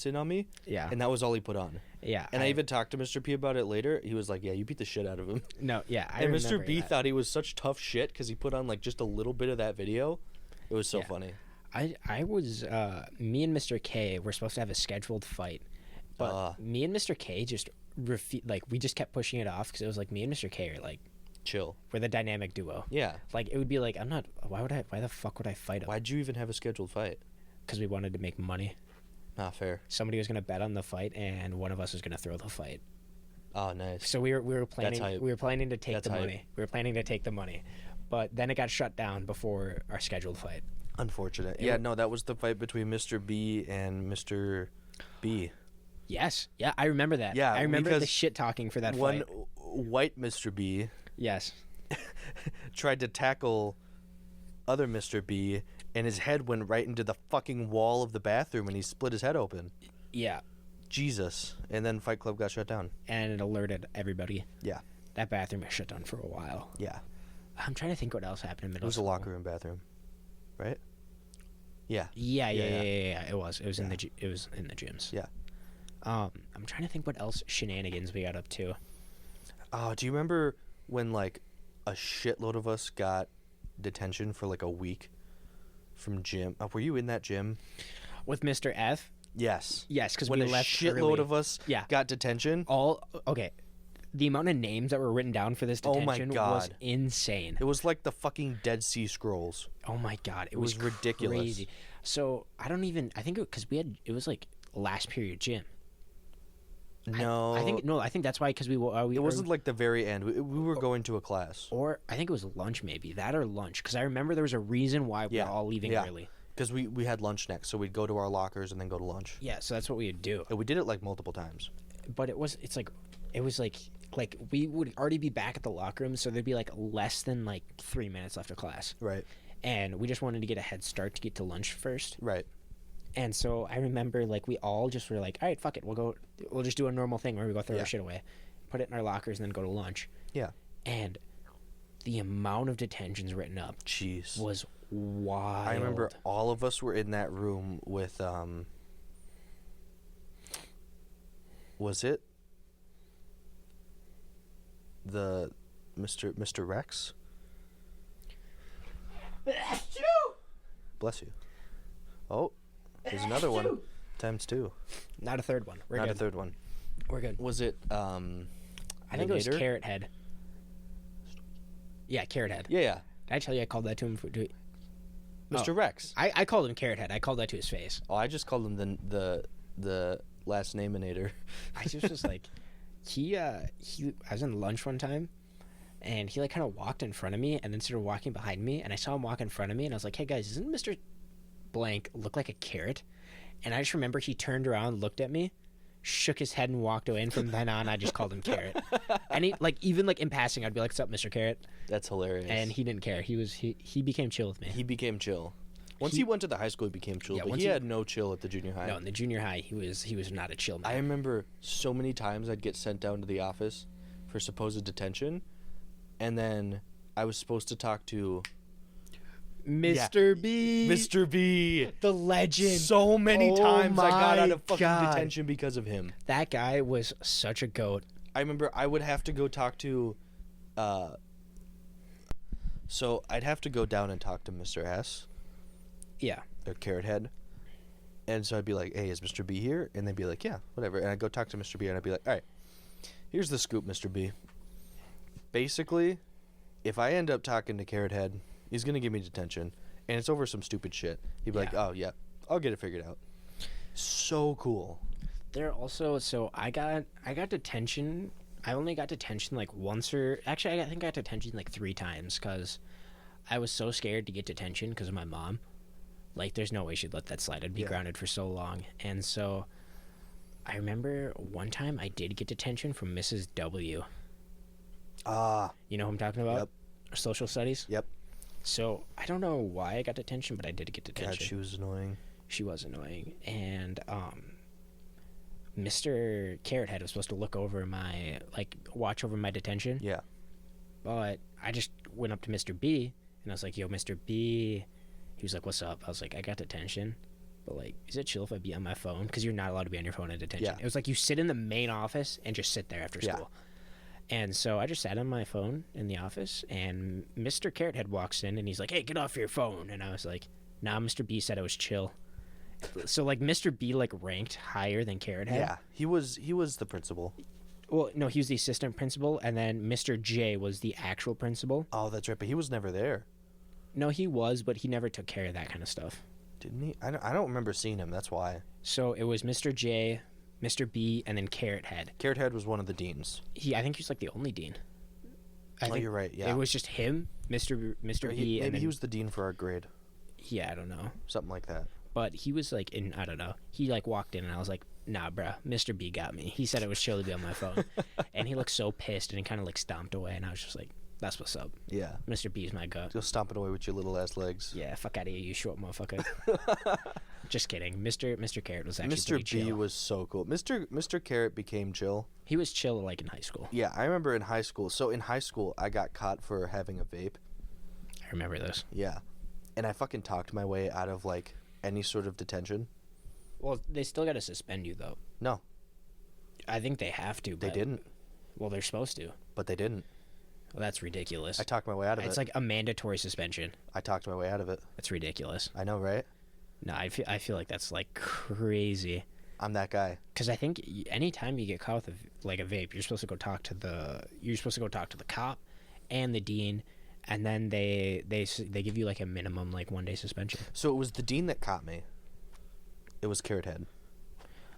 in on me, yeah, and that was all he put on. yeah. And I even talked to Mr. P about it later. He was like, "Yeah, you beat the shit out of him." no, yeah. I And Mr. remember B that. thought he was such tough shit because he put on like just a little bit of that video. It was so Yeah. funny. I was me and Mr. K were supposed to have a scheduled fight, but me and Mr. K just we just kept pushing it off because it was like me and Mr. K are like Chill. we're the dynamic duo. Yeah. Like it would be like why the fuck would I fight him? Why'd you even have a scheduled fight? Because we wanted to make money. Not fair. Somebody was gonna bet on the fight, and one of us was gonna throw the fight. Oh, nice. So we were planning hype. we were planning to take That's the hype. money. We were planning to take the money, but then it got shut down before our scheduled fight. Unfortunate. It Yeah, wa- no, that was the fight between Mr. B and Mr. B. Yes, yeah, I remember that. Yeah, I remember the because shit talking for that One fight. white Mr. B Yes, tried to tackle other Mr. B, and his head went right into the fucking wall of the bathroom, and he split his head open. yeah, Jesus. And then Fight Club got shut down. and it alerted everybody. Yeah. That bathroom was shut down for a while. Yeah. I'm trying to think what else happened in It middle was a school. locker room bathroom, right? Yeah. Yeah. Yeah. It was. It was in Yeah. it was in the gyms. Yeah. I'm trying to think what else shenanigans we got up to. Oh, do you remember when like a shitload of us got detention for like a week from gym? Were you in that gym? With Mr. F? Yes. Yes, because When we a left shitload early. of us Yeah. got detention. Okay. The amount of names that were written down for this Oh my detention was God. insane. It was like the fucking Dead Sea Scrolls. Oh my God, it was was ridiculous. Crazy. So I think because it was like last period gym. No. I think that's why because we It wasn't like the very end. We were going to a class. or I think it was lunch maybe that or lunch because I remember there was a reason why we Yeah, were all leaving yeah. early. Because we had lunch next, so we'd go to our lockers and then go to lunch. Yeah, so that's what we would do. And we did it like multiple times. But it was like we would already be back at the locker room, so there'd be like less than like 3 minutes left of class, Right. and we just wanted to get a head start to get to lunch first. Right. And so I remember like we all just were like, all right, fuck it, we'll just do a normal thing where we go throw Yeah. our shit away, put it in our lockers, and then go to lunch. Yeah. And the amount of detentions written up Jeez. was wild. I remember all of us were in that room with Was it the Mr. Rex? Bless you. Oh, there's another one. Times 2. Not a third one. We're Not good. a third one. We're good. Was it I think it was Nader? Carrot Head. Yeah, Carrot Head. Yeah. Did I tell you I called that to him? Mr. Rex. I called him Carrot Head. I called that to his face. Oh, I just called him the last naminator. I just was like, I was in lunch one time, and he like kind of walked in front of me, and then started walking behind me, and I saw him walk in front of me, and I was like, hey guys, doesn't Mr. Blank look like a carrot? And I just remember he turned around, looked at me, shook his head, and walked away. And from then on, I just called him Carrot. And he even in passing, I'd be like, "What's up, Mr. Carrot?" That's hilarious. And he didn't care. He became chill with me. He became chill. Once he went to the high school, he became chill. Yeah, but once he he- had no chill at the junior high. No, in the junior high, he was not a chill man. I remember so many times I'd get sent down to the office for supposed detention, and then I was supposed to talk to Mr. B, Mr. B. the legend. So many Oh times I got my out of fucking God. detention because of him. That guy was such a goat. I remember I would have to go talk to, so I'd have to go down and talk to Mr. S. Yeah. Or Carrot Head. And so I'd be like, hey, is Mr. B here? And they'd be like, yeah, whatever. And I'd go talk to Mr. B and I'd be like, all right, here's the scoop, Mr. B. Basically, if I end up talking to Carrot Head, he's going to give me detention. And it's over some stupid shit. He'd be like, oh, yeah, I'll get it figured out. So cool. There also, so I got detention. I only got detention like once actually I think I got detention like 3 times because I was so scared to get detention because of my mom. Like, there's no way she'd let that slide. I'd be grounded for so long. And so I remember one time I did get detention from Mrs. W. Ah. You know who I'm talking about? Yep. Social studies? Yep. So I don't know why I got detention, but I did get detention. God, she was annoying. She was annoying. And Mr. Carrot Head was supposed to look over watch over my detention. Yeah. But I just went up to Mr. B, and I was like, yo, Mr. B. He was like, what's up? I was like, I got detention. But, like, is it chill if I be on my phone? Because you're not allowed to be on your phone at detention. Yeah. It was like you sit in the main office and just sit there after school. And so I just sat on my phone in the office, and Mr. Carrot Head walks in, and he's like, hey, get off your phone. And I was like, nah, Mr. B said I was chill. So, like, Mr. B, like, ranked higher than Carrot Head. Yeah. He was the principal. Well, no, he was the assistant principal, and then Mr. J was the actual principal. Oh, that's right. But he was never there. No, he was, but he never took care of that kind of stuff. Didn't he? I don't remember seeing him. That's why. So it was Mr. J, Mr. B, and then Carrot Head. Carrot Head was one of the deans. I think he was like the only dean. Oh, you're right. Yeah. It was just him, Mr. B. Maybe he was the dean for our grade. Yeah, I don't know. Something like that. But he was like I don't know. He like walked in and I was like, nah, bruh, Mr. B got me. He said it was chill to be on my phone. And he looked so pissed and he kind of like stomped away. And I was just like, that's what's up. Yeah. Mr. B's my gut. Go stomping away with your little ass legs. Yeah, fuck out of here, you short motherfucker. Just kidding. Mr. Carrot was actually Mr. pretty B chill. was so cool. Mr. Carrot became chill. He was chill like in high school. Yeah, I remember in high school. So in high school, I got caught for having a vape. I remember this. Yeah. And I fucking talked my way out of, like, any sort of detention. Well, they still got to suspend you, though. No. I think they have to. They but, didn't. Well, they're supposed to. But they didn't. Well, that's ridiculous. I talked my way out of it. It's like a mandatory suspension. I talked my way out of it. That's ridiculous. I know, right? No, I feel like that's like crazy. I'm that guy. Because I think anytime you get caught with a vape, you're supposed to go talk to the cop and the dean, and then they give you like a minimum like 1 day suspension. So it was the dean that caught me. It was Carrot Head.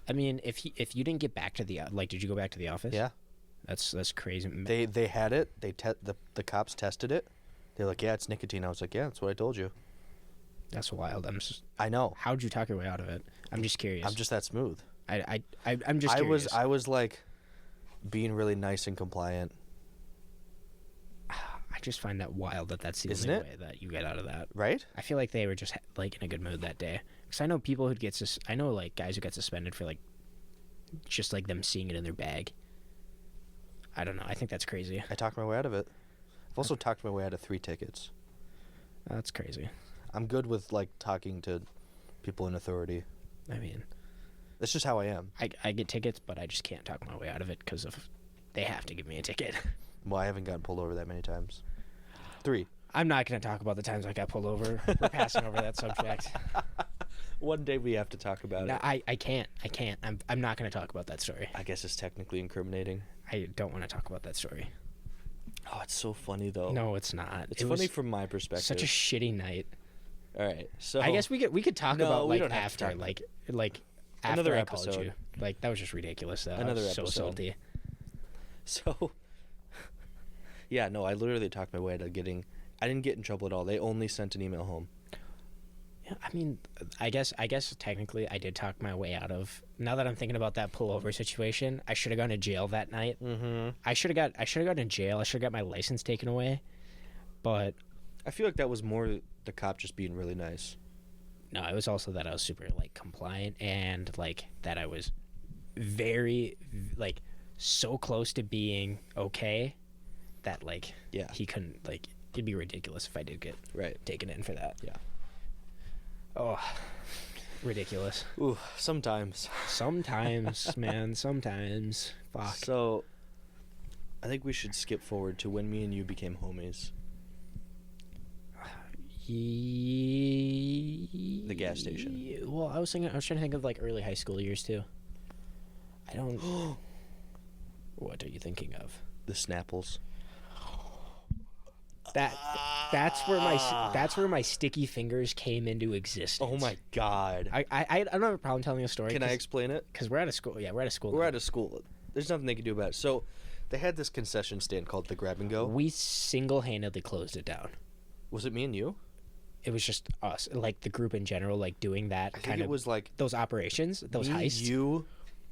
I mean, if you didn't get back to the did you go back to the office? Yeah. That's crazy. They had it. The cops tested it. They're like, yeah, it's nicotine. I was like, yeah, that's what I told you. That's wild. I know. How'd you talk your way out of it? I'm just curious. I'm just that smooth. I'm just curious. I was like being really nice and compliant. I just find that wild that's the Isn't only it? way that you get out of that. Right? I feel like they were just like in a good mood that day. Because I know people who'd get I know like guys who got suspended for like just like them seeing it in their bag. I don't know. I think that's crazy. I talked my way out of it. I've also talked my way out of 3 tickets. That's crazy. I'm good with like talking to people in authority. I mean, That's just how I am. I get tickets, but I just can't talk my way out of it because of they have to give me a ticket. Well, I haven't gotten pulled over that many times. 3. I'm not going to talk about the times I got pulled over. We're passing over that subject. One day we have to talk about No, it. I can't. I'm not going to talk about that story. I guess it's technically incriminating. I don't want to talk about that story. Oh, it's so funny though. No, it's not. It's It funny was from my perspective. such a shitty night. All right, so I guess we could talk No, about we like don't have to after, talk. like after Another I called episode. you. Like that was just ridiculous. Though. Another I was so episode. salty. So, yeah, no, I literally talked my way out of getting. I didn't get in trouble at all. They only sent an email home. Yeah, I mean, I guess technically I did talk my way out of. Now that I'm thinking about that pullover situation, I should have gone to jail that night. Mm-hmm. I should have gone to jail. I should have got my license taken away. But I feel like that was more the cop just being really nice. no, it was also that I was super like compliant and like that I was very like so close to being okay that like Yeah. he couldn't like it'd be ridiculous if I did get Right. taken in for that. Yeah. Oh, ridiculous. Ooh, sometimes. Sometimes, man, sometimes. Fuck. So, I think we should skip forward to when me and you became homies. The gas station. Well, I was trying to think of like early high school years too. I don't. What are you thinking of? The Snapples. That's where my sticky fingers came into existence. Oh my god. I don't have a problem telling a story. Can I explain it? Because we're out of school. Yeah, we're out of school. We're now. out of school. There's nothing they can do about it. So, they had this concession stand called the Grab and Go. We single-handedly closed it down. Was it me and you? It was just us, like the group in general, like doing that I think kind it of was like those operations, those me, heists. you,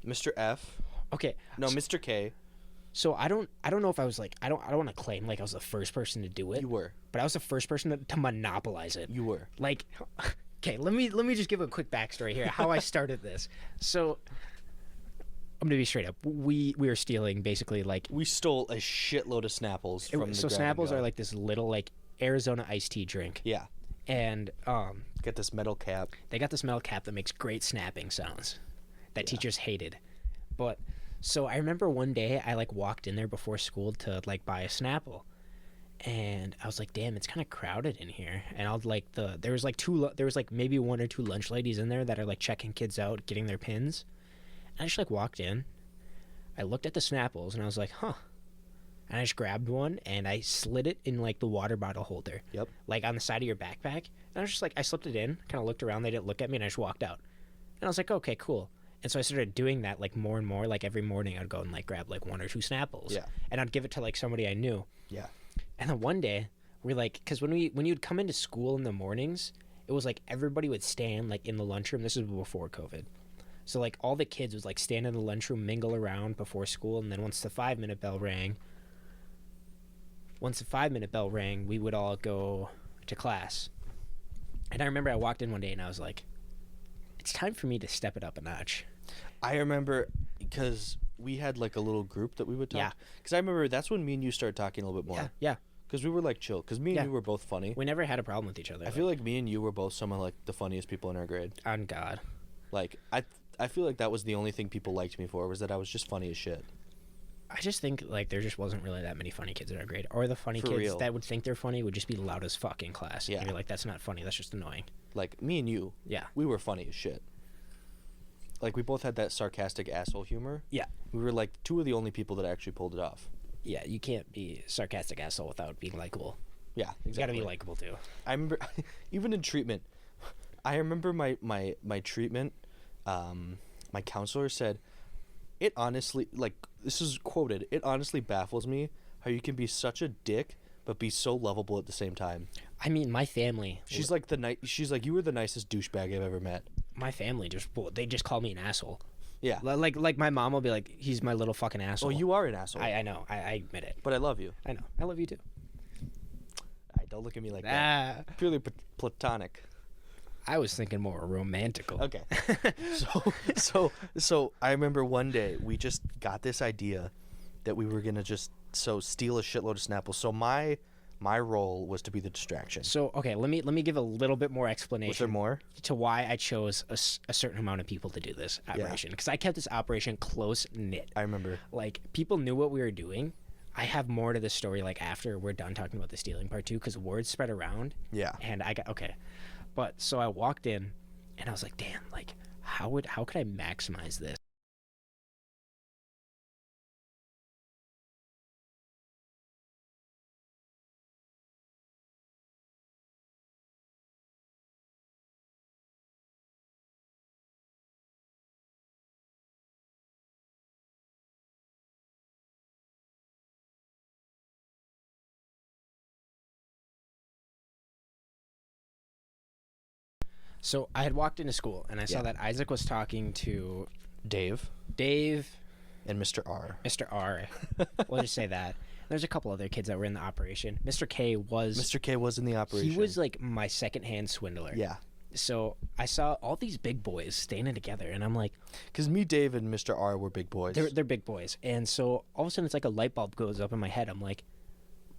Mr. F. Okay, No, Mr. K. so I don't know if I was like I don't want to claim like I was the first person to do it, You were. but I was the first person to monopolize it. You were. Like, okay, let me just give a quick backstory here how I started this. So I'm gonna be straight up. We were stealing basically like We stole a shitload of Snapples from the so Grab and Snapples Go. are like this little like Arizona iced tea drink, Yeah. and Get this metal cap. they got this metal cap that makes great snapping sounds that teachers hated. But so I remember one day I like walked in there before school to like buy a Snapple, and I was like, damn, it's kind of crowded in here. And I'll like there was like maybe 1 or 2 lunch ladies in there that are like checking kids out, getting their pins. And I just like walked in, I looked at the Snapples and I was like, huh. And I just grabbed one and I slid it in like the water bottle holder. Yep. Like on the side of your backpack. And I was just like, I slipped it in, kind of looked around, they didn't look at me, and I just walked out. And I was like, okay, cool. And so I started doing that like more and more. Like every morning I'd go and like grab like 1 or 2 Snapples. Yeah. And I'd give it to like somebody I knew. Yeah. And then one day we're like, because when you'd come into school in the mornings, it was like everybody would stand like in the lunchroom. This was before COVID. So like all the kids would like stand in the lunchroom, mingle around before school, and then once the 5-minute bell rang, we would all go to class. And I remember I walked in one day and I was like, it's time for me to step it up a notch. I remember because we had like a little group that we would talk. Yeah. Because I remember that's when me and you started talking a little bit more. Yeah. Because we were like chill. Because me and Yeah. you were both funny. We never had a problem with each other. I feel like me and you were both some of like the funniest people in our grade. on God. Like I feel like that was the only thing people liked me for, was that I was just funny as shit. I just think like there just wasn't really that many funny kids in our grade, or the funny For kids real. that would think they're funny would just be loud as fuck in class. Yeah. And you're like, that's not funny. That's just annoying. Like me and you, Yeah. we were funny as shit. Like we both had that sarcastic asshole humor. Yeah. We were like 2 of the only people that actually pulled it off. Yeah. You can't be a sarcastic asshole without being likable. Yeah, You gotta exactly. be likable too. I remember, even in treatment, I remember my treatment, my counselor said, it honestly, like, this is quoted, it honestly baffles me how you can be such a dick, but be so lovable at the same time. I mean, my family. She's like, you were the nicest douchebag I've ever met. My family they just call me an asshole. Yeah. Like my mom will be like, he's my little fucking asshole. Oh, you are an asshole. I know. I admit it. But I love you. I know. I love you too. Don't look at me like that. Purely platonic. I was thinking more romantical. Okay. So I remember one day we just got this idea that we were gonna just steal a shitload of Snapples. So my My role was to be the distraction. So okay, let me give a little bit more explanation. Was there more? To why I chose a certain amount of people to do this operation, because I kept this operation close knit. I remember. Like, people knew what we were doing. I have more to the story, like, after we're done talking about the stealing part too, because word spread around. Yeah. And I got okay, but so I walked in, and I was like, damn, like how could I maximize this? So I had walked into school, and I saw that Isaac was talking to Dave and Mr. R. Mr. R. We'll just say that. There's a couple other kids that were in the operation. Mr. K was in the operation. He was like my secondhand swindler. Yeah. So I saw all these big boys standing together, and I'm like, because me, Dave, and Mr. R were big boys. they're big boys, and so all of a sudden it's like a light bulb goes up in my head. I'm like,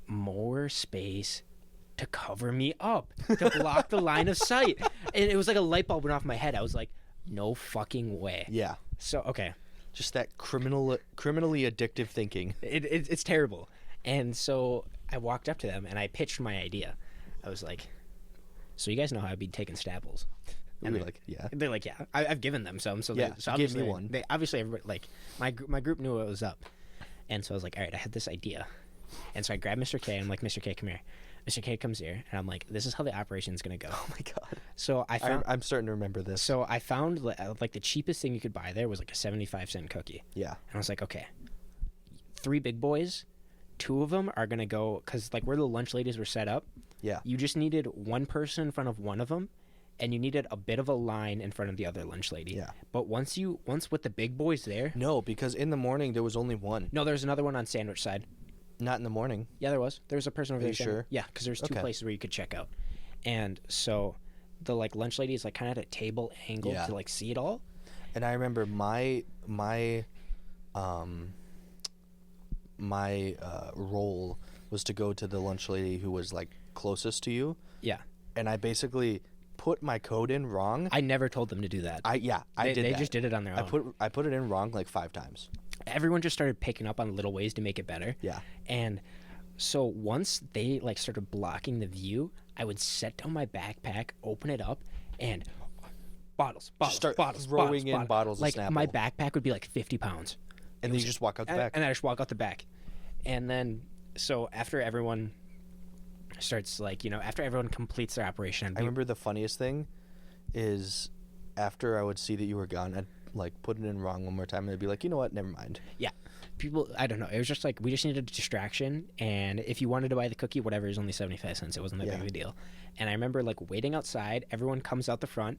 more space to cover me up, to block the line of sight. And it was like a light bulb went off my head. I was like, no fucking way. Yeah. So okay, just that criminally addictive thinking. It's terrible. And so I walked up to them and I pitched my idea. I was like, so you guys know how I'd be taking Stapples? And we were like, yeah. They're like, yeah. I've given them some. So yeah, so give obviously, me one. They obviously, everybody, like my group knew what was up. And so I was like, all right, I had this idea. And so I grabbed Mr. K and I'm like, Mr. K, come here. Mr. K comes here, and I'm like, this is how the operation's going to go. Oh, my God. So I'm starting to remember this. So I found, like, the cheapest thing you could buy there was, like, a 75-cent cookie. Yeah. And I was like, okay, 3 big boys, 2 of them are going to go, because, like, where the lunch ladies were set up, yeah, you just needed one person in front of one of them, and you needed a bit of a line in front of the other lunch lady. Yeah. But once with the big boys there... No, because in the morning, there was only one. No, there's another one on sandwich side. Not in the morning. Yeah, there was. There was a person over there. Are you sure? Yeah, because there's 2 places where you could check out. And so the, like, lunch lady is, like, kind of at a table angle to, like, see it all. And I remember my role was to go to the lunch lady who was, like, closest to you. Yeah. And I basically put my code in wrong. I never told them to do that. I did They that. just did it on their own. I put it in wrong like 5 times. Everyone just started picking up on little ways to make it better. Yeah. And so once they, like, started blocking the view, I would set down my backpack, open it up, and bottles, start bottles, throwing in bottles of like, Snapple. my backpack would be like 50 pounds. And then you just walk out the back. And I just walk out the back. And then, so after everyone starts, like, after everyone completes their operation. I remember the funniest thing is after I would see that you were gone, I'd, like, put it in wrong one more time, and I'd be like, you know what, never mind. Yeah. People, I don't know. It was just like, we just needed a distraction, and if you wanted to buy the cookie, whatever, it was only 75 cents. It wasn't that big of a deal. And I remember, like, waiting outside. Everyone comes out the front,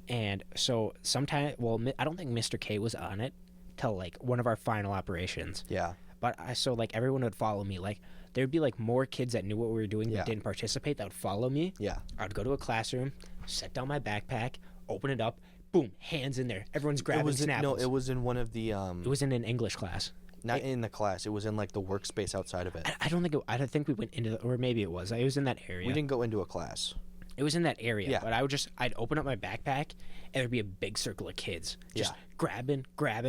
and so sometime, well, I don't think Mr. K was on it till, like, one of our final operations. Yeah. But so, like, everyone would follow me. Like, there'd be, like, more kids that knew what we were doing but didn't participate that would follow me. Yeah. I'd go to a classroom, set down my backpack, open it up, boom, hands in there. Everyone's grabbing Snapples. No, it was in one of the It was in an English class. Not in the class. It was in, like, the workspace outside of it. I don't think we went into or maybe it was. It was in that area. We didn't go into a class. It was in that area. Yeah. But I'd open up my backpack, and there'd be a big circle of kids just grabbing. I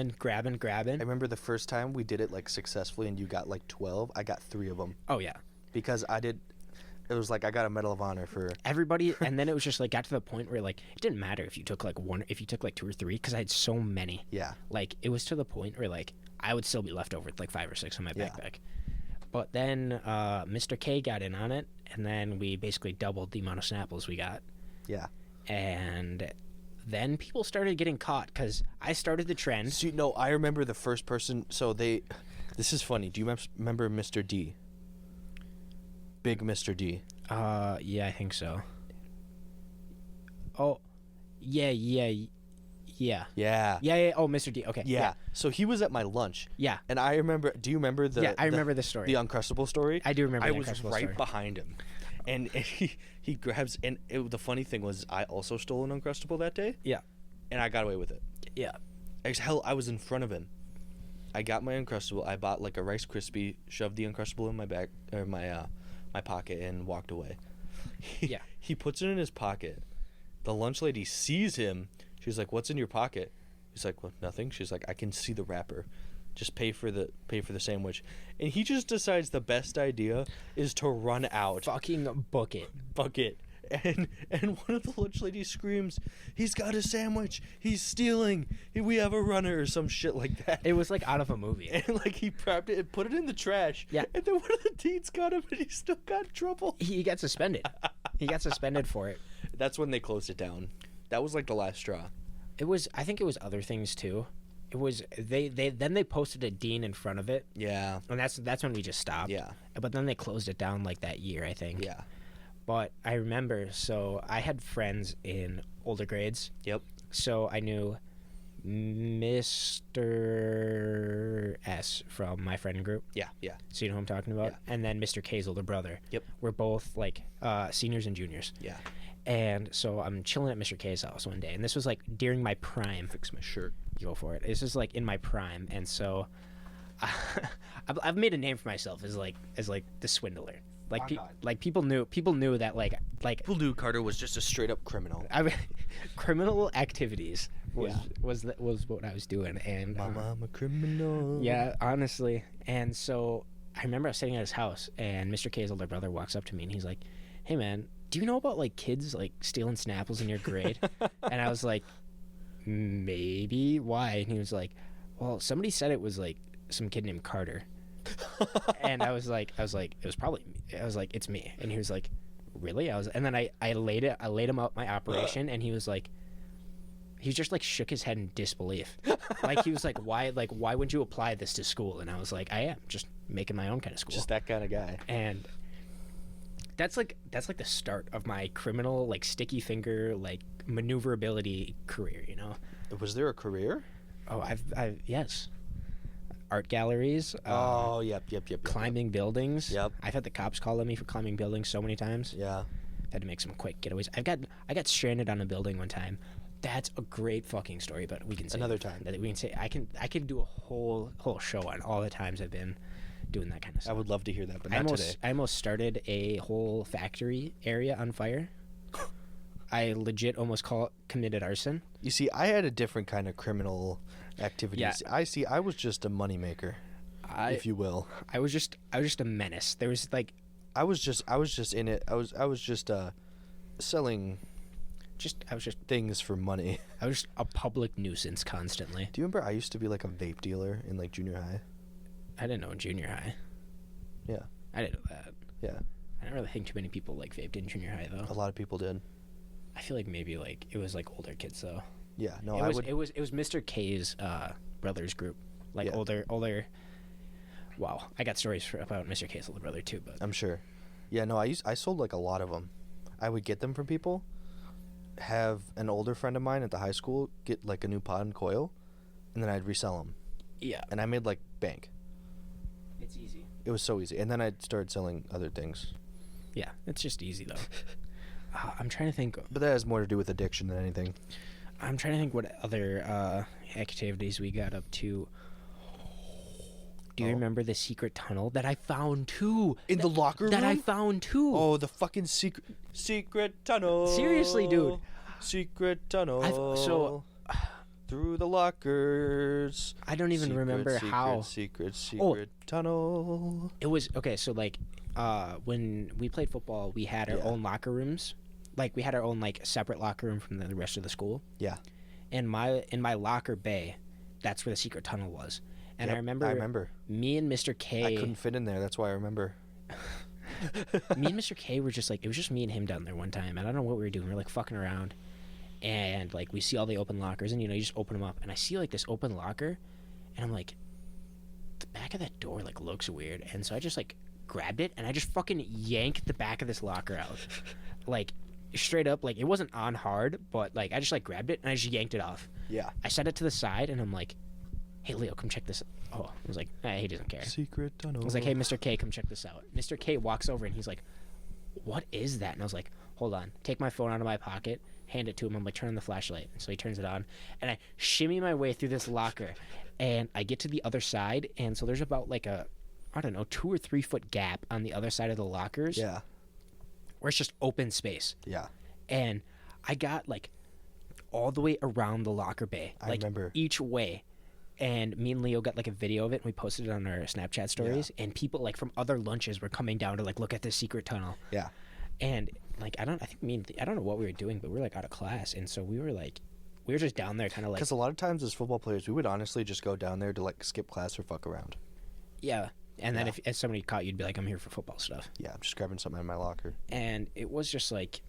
remember the first time we did it, like, successfully, and you got, like, 12. I got 3 of them. Oh, yeah. Because it was like I got a Medal of Honor for everybody. And then it was just, like, got to the point where, like, it didn't matter if you took, like, 1, if you took, like, 2 or 3, because I had so many. Yeah. Like, it was to the point where, like, I would still be left over with, like, 5 or 6 in my backpack. But then Mr. K got in on it, and then we basically doubled the amount of Snapples we got. Yeah. And then people started getting caught because I started the trend. See, no, I remember the first person. So this is funny. Do you remember Mr. D? Big Mr. D. Yeah, I think so. Oh, yeah. Oh, Mr. D. Okay. Yeah. So he was at my lunch. Yeah. And I remember. Do you remember the? Yeah, I remember the story. The Uncrustable story. I do remember. I was right behind him, and he grabs. And the funny thing was, I also stole an Uncrustable that day. Yeah. And I got away with it. Yeah. Hell, I was in front of him. I got my Uncrustable. I bought, like, a Rice Krispie, shoved the Uncrustable in my bag or my my pocket and walked away. Yeah. He puts it in his pocket. The lunch lady sees him. She's like, "What's in your pocket?" He's like, "Well, nothing." She's like, "I can see the wrapper. Just pay for the sandwich." And he just decides the best idea is to run out. Fucking book it. And one of the lunch ladies screams, "He's got a sandwich. He's stealing. We have a runner," or some shit like that. It was like out of a movie. And like he prepped it and put it in the trash. Yeah. And then one of the teens got him and he still got in trouble. He got suspended. He got suspended for it. That's when they closed it down. That was like the last straw. I think it was other things too. It was they posted a dean in front of it. Yeah. And that's when we just stopped. Yeah. But then they closed it down like that year, I think. Yeah. But I remember, so I had friends in older grades. Yep. So I knew Mr. S from my friend group. Yeah. Yeah. So you know who I'm talking about? Yeah. And then Mr. K's older brother. Yep. We're both like seniors and juniors. Yeah. And so I'm chilling at Mr. K's house one day. And this was like during my prime. Fix my shirt. Go for it. This is like in my prime. And so I've made a name for myself as like the swindler. Like people knew that like People knew Carter was just a straight up criminal. I mean, criminal activities was Yeah. was what I was doing, and Mama, I'm a criminal. yeah, honestly. And so I remember I was sitting at his house, and Mr. K's older brother walks up to me, and he's like, "Hey man, do you know about like kids like stealing Snapples in your grade?" And I was like, "Maybe. Why?" And he was like, "Well, somebody said it was like some kid named Carter." And I was like, it was probably me. I was like, it's me. And he was like, really? And then I laid him out my operation, and he was like, he just like shook his head in disbelief. Like he was like, why wouldn't you apply this to school? And I was like, I am just making my own kind of school. Just that kind of guy. And that's like the start of my criminal like sticky finger like maneuverability career, you know? Was there a career? Oh, I've yes. Art galleries. Yep. Climbing buildings. Yep. I've had the cops call on me for climbing buildings so many times. Yeah. I've had to make some quick getaways. I got stranded on a building one time. That's a great fucking story, but we can say Another time. That we can say I could do a whole show on all the times I've been doing that kind of stuff. I would love to hear that, but not today. I almost started a whole factory area on fire. I legit almost committed arson. You see, I had a different kind of criminal activities. Yeah. I was just a moneymaker, if you will. I was just a menace. There was like I was just in it. I was just selling things for money. I was just a public nuisance constantly. Do you remember I used to be like a vape dealer in like junior high? I didn't know in junior high. Yeah. I didn't know that. Yeah. I don't really think too many people like vaped in junior high though. A lot of people did. I feel like maybe like it was like older kids though. Yeah, no, It was Mr. K's brothers group, like Yeah. older. Wow, I got stories about Mr. K's older brother too, but I'm sure. Yeah, no, I sold like a lot of them. I would get them from people. Have an older friend of mine at the high school get like a new pod and coil, and then I'd resell them. yeah, And I made like bank. it's easy. It was so easy. And then I'd start selling other things. Yeah, it's just easy though. I'm trying to think. But that has more to do with addiction than anything. I'm trying to think what other activities we got up to. Do you remember the secret tunnel that I found too? In the locker room? That I found too. Oh, the fucking secret tunnel. Seriously, dude. Secret tunnel. So through the lockers. I don't even remember how. Secret Oh. tunnel. It was okay. So like, when we played football, we had our own locker rooms. Like we had our own like separate locker room from the rest of the school. Yeah. In my locker bay, that's where the secret tunnel was. And Yep, I remember me and Mr. K. I couldn't fit in there. That's why I remember. Me and Mr. K were just like, it was just me and him down there one time, and I don't know what we were doing. We were like fucking around, and like we see all the open lockers, and you know you just open them up, and I see like this open locker, and I'm like, the back of that door like looks weird, and so I just like grabbed it, and I just fucking yanked the back of this locker out, like straight up, like it wasn't on hard, but like I just like grabbed it and I just yanked it off. Yeah. I set it to the side, and I'm like, hey Leo, come check this. Oh, I was like, he doesn't care. Secret tunnel. I was like, hey, Mr. K, come check this out. Mr. K walks over and he's like, what is that? And I was like, hold on. Take my phone out of my pocket, hand it to him. I'm like, turn on the flashlight. And so he turns it on. And I shimmy my way through this locker. And I get to the other side. And so there's about like a I don't know, 2 or 3 foot gap on the other side of the lockers. Yeah. Where it's just open space. Yeah. And I got like all the way around the locker bay. I like remember. each way. And me and Leo got like a video of it and we posted it on our Snapchat stories. And people like from other lunches were coming down to like look at this secret tunnel. Yeah. And like I don't know what we were doing, but we were like out of class, and so we were just down there kind of like, Because a lot of times as football players, we would honestly just go down there to like skip class or fuck around. yeah. And then Yeah. if somebody caught, you'd be like, I'm here for football stuff. Yeah, I'm just grabbing something in my locker. And it was just like,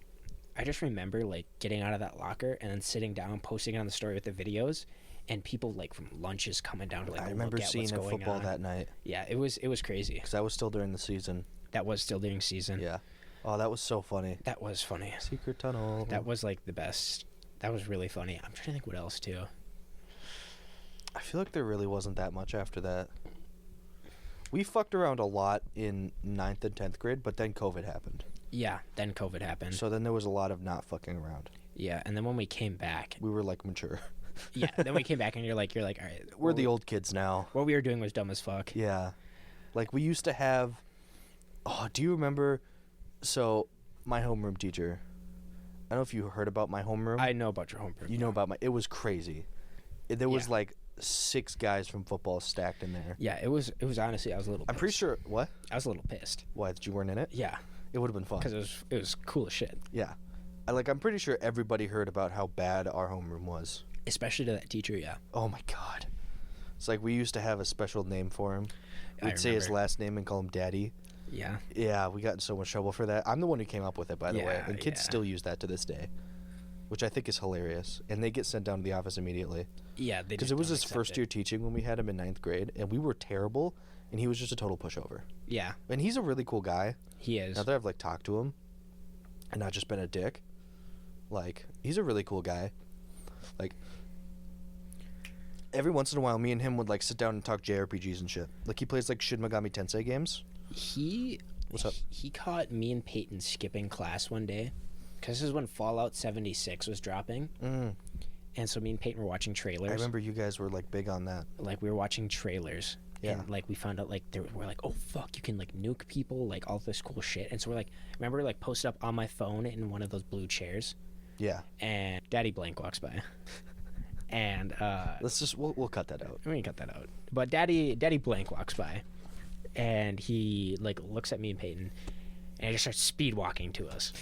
I just remember like getting out of that locker and then sitting down, posting it on the story with the videos, and people like from lunches coming down to like I look remember at seeing what's a going football on. that night. Yeah, it was crazy. Because that was still during the season. That was still during season. Yeah. Oh, that was so funny. That was funny. Secret tunnel. That was like the best. That was really funny. I'm trying to think what else too. I feel like there really wasn't that much after that. We fucked around a lot in 9th and 10th grade, but then COVID happened. Yeah, then COVID happened. So then there was a lot of not fucking around. Yeah, and then when we came back, We were like mature. yeah, then we came back and you're like, all right, We're the old kids now. What we were doing was dumb as fuck. Yeah. Like we used to have. Oh, do you remember? So, my homeroom teacher. I don't know if you heard about my homeroom. I know about your homeroom. You know about my. It was crazy. There was Yeah. like 6 guys from football stacked in there. Yeah, it was honestly, I was a little. I'm pretty sure. What? I was a little pissed. Why? That you weren't in it? Yeah, It would have been fun. because it was cool as shit, Yeah. I'm pretty sure everybody heard about how bad our homeroom was. especially to that teacher. Yeah, Oh my god. It's like we used to have a special name for him. I We'd say his remember. last name and call him Daddy. Yeah, Yeah, we got in so much trouble for that. I'm the one who came up with it, by the way. Yeah, And kids yeah. still use that to this day, which I think is hilarious. And they get sent down to the office immediately. yeah. Because it was his first year teaching when we had him in 9th grade, and we were terrible, and he was just a total pushover. Yeah, And he's a really cool guy. he is. Now that I've like talked to him, and not just been a dick, like he's a really cool guy. Like every once in a while, me and him would like sit down and talk JRPGs and shit. Like he plays like Shin Megami Tensei games. What's up? He caught me and Peyton skipping class one day, because this is when Fallout 76 was dropping, and so me and Peyton were watching trailers. I remember you guys were like big on that. Like we were watching trailers. Yeah. And like we found out like we're like, oh fuck, you can like nuke people, like all this cool shit. And so we're like, remember like posted up on my phone in one of those blue chairs, Yeah. and Daddy Blank walks by, and Let's just we'll cut that out. we can cut that out. But Daddy Blank walks by, and he like looks at me and Peyton, and he just starts speed walking to us,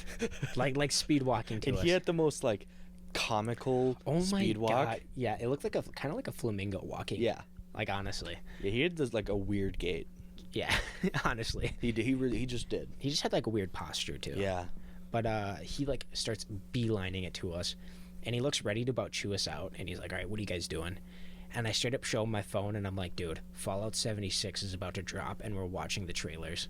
like speed walking to And us. he had the most like comical oh my speed walk. god, yeah, it looked like a kind of like a flamingo walking. Yeah. like honestly, Yeah, he had this like a weird gait. yeah, honestly, He just did. he just had like a weird posture too. Yeah. But he like starts beelining it to us, and he looks ready to about chew us out, and he's like, all right, what are you guys doing? And I straight up show him my phone, and I'm like, dude, Fallout 76 is about to drop, and we're watching the trailers.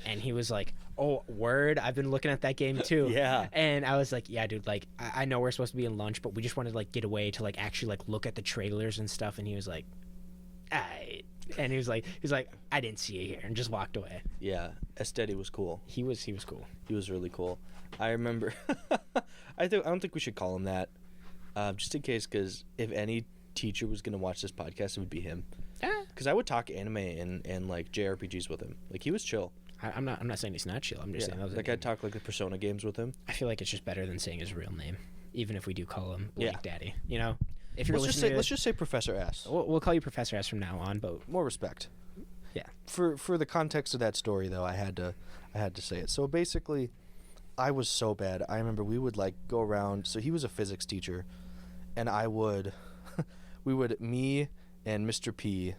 And he was like, oh, word, I've been looking at that game too. Yeah. And I was like, yeah, dude, like I know we're supposed to be in lunch, but we just wanted to like get away to like actually like look at the trailers and stuff. And he was like, aight. And he was like, I didn't see you here, and just walked away. Yeah. Esteti was cool. He was cool. He was really cool. I remember. I don't think we should call him that, just in case. Because if any teacher was gonna watch this podcast, it would be him. Because I would talk anime and like JRPGs with him. Like he was chill. I'm not saying he's not chill. I'm just saying that was a Like name. I'd talk like the Persona games with him. I feel like it's just better than saying his real name, even if we do call him Blank Yeah. Daddy. You know, if you're Let's listening to let's this, just say Professor S. we'll call you Professor S from now on. But More respect. yeah, For the context of that story though, I had to say it. So basically, I was so bad. I remember we would like go around. So he was a physics teacher, and me and Mr. P,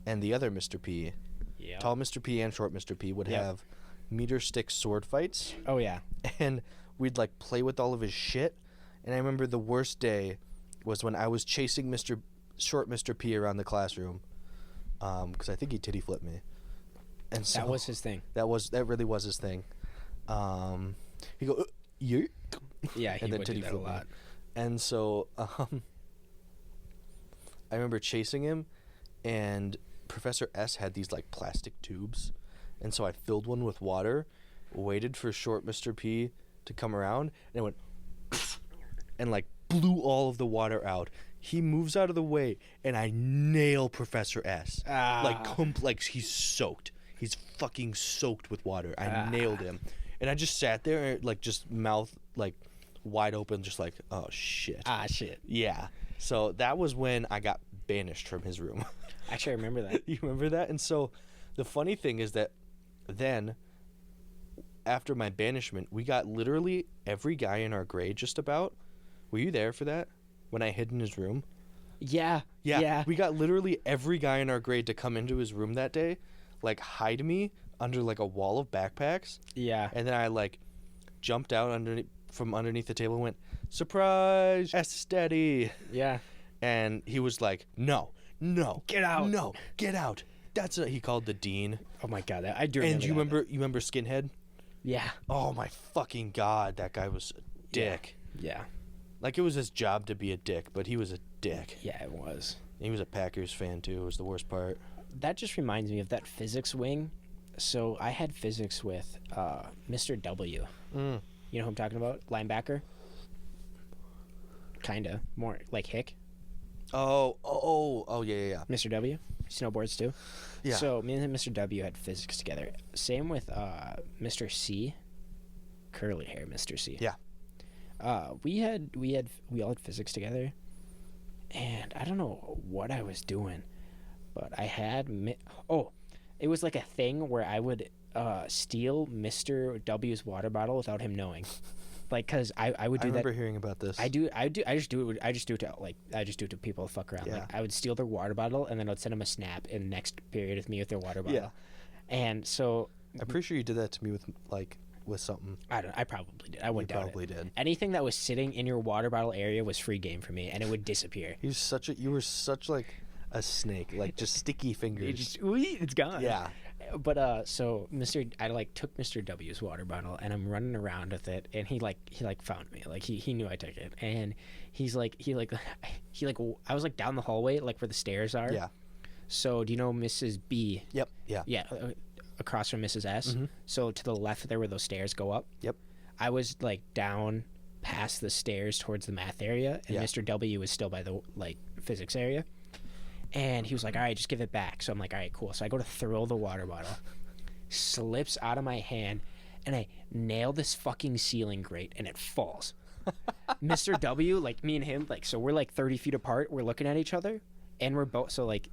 and the other Mr. P, yeah. tall Mr. P and short Mr. P would Yep. have meter stick sword fights, Oh yeah, and we'd like play with all of his shit. And I remember the worst day was when I was chasing short Mr. P around the classroom, because I think he titty flipped me. And so that was his thing. that really was his thing. He go, yeah, Yeah, he and then would do titty that a flip me. lot. And so I remember chasing him, and Professor S had these like plastic tubes, and so I filled one with water, waited for short Mr. P to come around, and it went and like blew all of the water out. He moves out of the way, and I nail Professor S. Like he's soaked. He's fucking soaked with water. I nailed him. And I just sat there, like, just mouth, like, wide open, just like, oh, shit. Shit. Yeah. So that was when I got banished from his room. Actually, I remember that. You remember that? And so the funny thing is that then, after my banishment, we got literally every guy in our grade just about. Were you there for that? When I hid in his room? Yeah. We got literally every guy in our grade to come into his room that day, like, hide me under, like, a wall of backpacks. Yeah. And then I, like, jumped out from underneath the table and went, surprise, steady. Yeah. And he was like, no, Get out. no, get out. That's what he called the dean. Oh my god, I do remember. And you remember Skinhead? Yeah. Oh my fucking god, that guy was a dick. Yeah. Like, it was his job to be a dick, but he was a dick. Yeah, it was. He was a Packers fan too. It was the worst part. That just reminds me of that physics wing. So I had physics with Mr. W. You know who I'm talking about? Linebacker. Kinda more like Hick. Oh, yeah. Mr. W. Snowboards too. Yeah. So me and Mr. W had physics together. Same with Mr. C. Curly hair, Mr. C. Yeah. We all had physics together, and I don't know what I was doing, but I had it was like a thing where I would steal Mr. W's water bottle without him knowing, like, cause I would do that. I remember hearing about this. I just do it to people to fuck around. Yeah. Like, I would steal their water bottle and then I'd send them a snap in the next period with me with their water bottle. Yeah. And so I'm pretty sure you did that to me with something. I probably did. I wouldn't doubt it. Probably did. Anything that was sitting in your water bottle area was free game for me, and it would disappear. You were such like a snake, like just sticky fingers. It's gone. Yeah. But so I took Mr. W's water bottle and I'm running around with it, and he found me. Like he knew I took it, and he I was like down the hallway, like where the stairs are. Yeah. So do you know Mrs. B? Yep. Yeah. Yeah. Across from Mrs. S. Mm-hmm. So to the left there where those stairs go up. Yep. I was like down past the stairs towards the math area, and Yeah. Mr. W was still by the physics area. And he was like, all right, just give it back. So I'm like, all right, cool. So I go to throw the water bottle, slips out of my hand, and I nail this fucking ceiling grate, and it falls. Mr. W, like, me and him, like, so we're like 30 feet apart. We're looking at each other, and we're both, so like,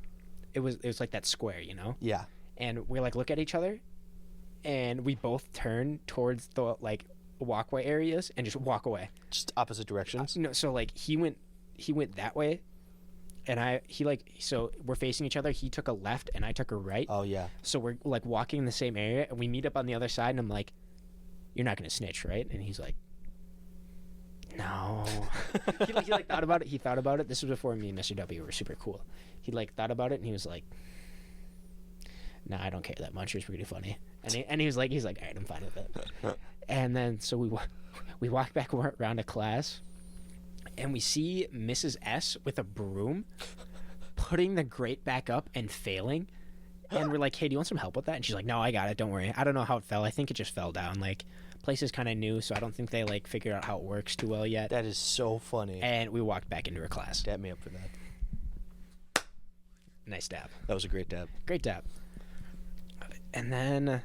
it was like that square, you know? Yeah. And we like look at each other, and we both turn towards the like walkway areas and just walk away. Just opposite directions. No, so like he went that way, and so we're facing each other. He took a left and I took a right. Oh yeah. So we're like walking in the same area, and we meet up on the other side, and I'm like, "You're not gonna snitch, right?" And he's like, "No." he like thought about it. He thought about it. This was before me and Mr. W were super cool. He like thought about it, and he was like, "Nah, I don't care that much. It's pretty funny." And he was like, "All right, I'm fine with it." And then so we walk back around to class, and we see Mrs. S with a broom putting the grate back up and failing. And we're like, "Hey, do you want some help with that?" And she's like, "No, I got it. Don't worry. I don't know how it fell. I think it just fell down. Like, place is kind of new, so I don't think they like figured out how it works too well yet." That is so funny. And we walked back into her class. Dab me up for that. Nice dab. That was a great dab. Great dab. And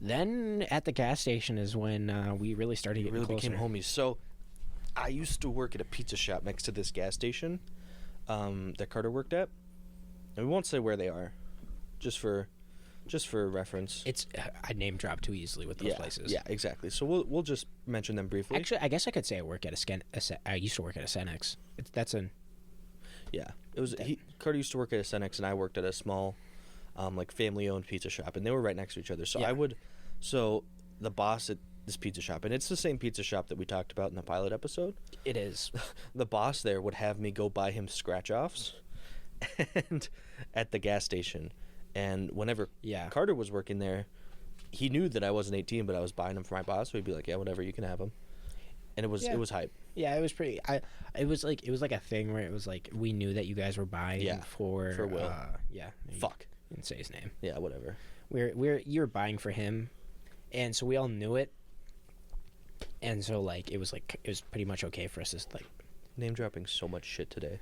then at the gas station is when we really started getting closer. Became homies. So I used to work at a pizza shop next to this gas station that Carter worked at, and we won't say where they are, just for reference. It's I name drop too easily with those places. Yeah, exactly. So we'll just mention them briefly. Actually, I guess I could say I used to work at a Cenex. It was Carter used to work at a Cenex, and I worked at a small, like family-owned pizza shop, and they were right next to each other. So so the boss at this pizza shop, and it's the same pizza shop that we talked about in the pilot episode. It is. The boss there would have me go buy him scratch-offs, and at the gas station, and whenever Carter was working there, he knew that I wasn't 18, but I was buying them for my boss, so he'd be like, "Yeah, whatever, you can have them," and it was hype. Yeah, it was pretty. It was like a thing where it was like we knew that you guys were buying for Will. Fuck. You didn't say his name. Yeah, whatever. You were buying for him, and so we all knew it, and so like it was pretty much okay for us to like name dropping so much shit today.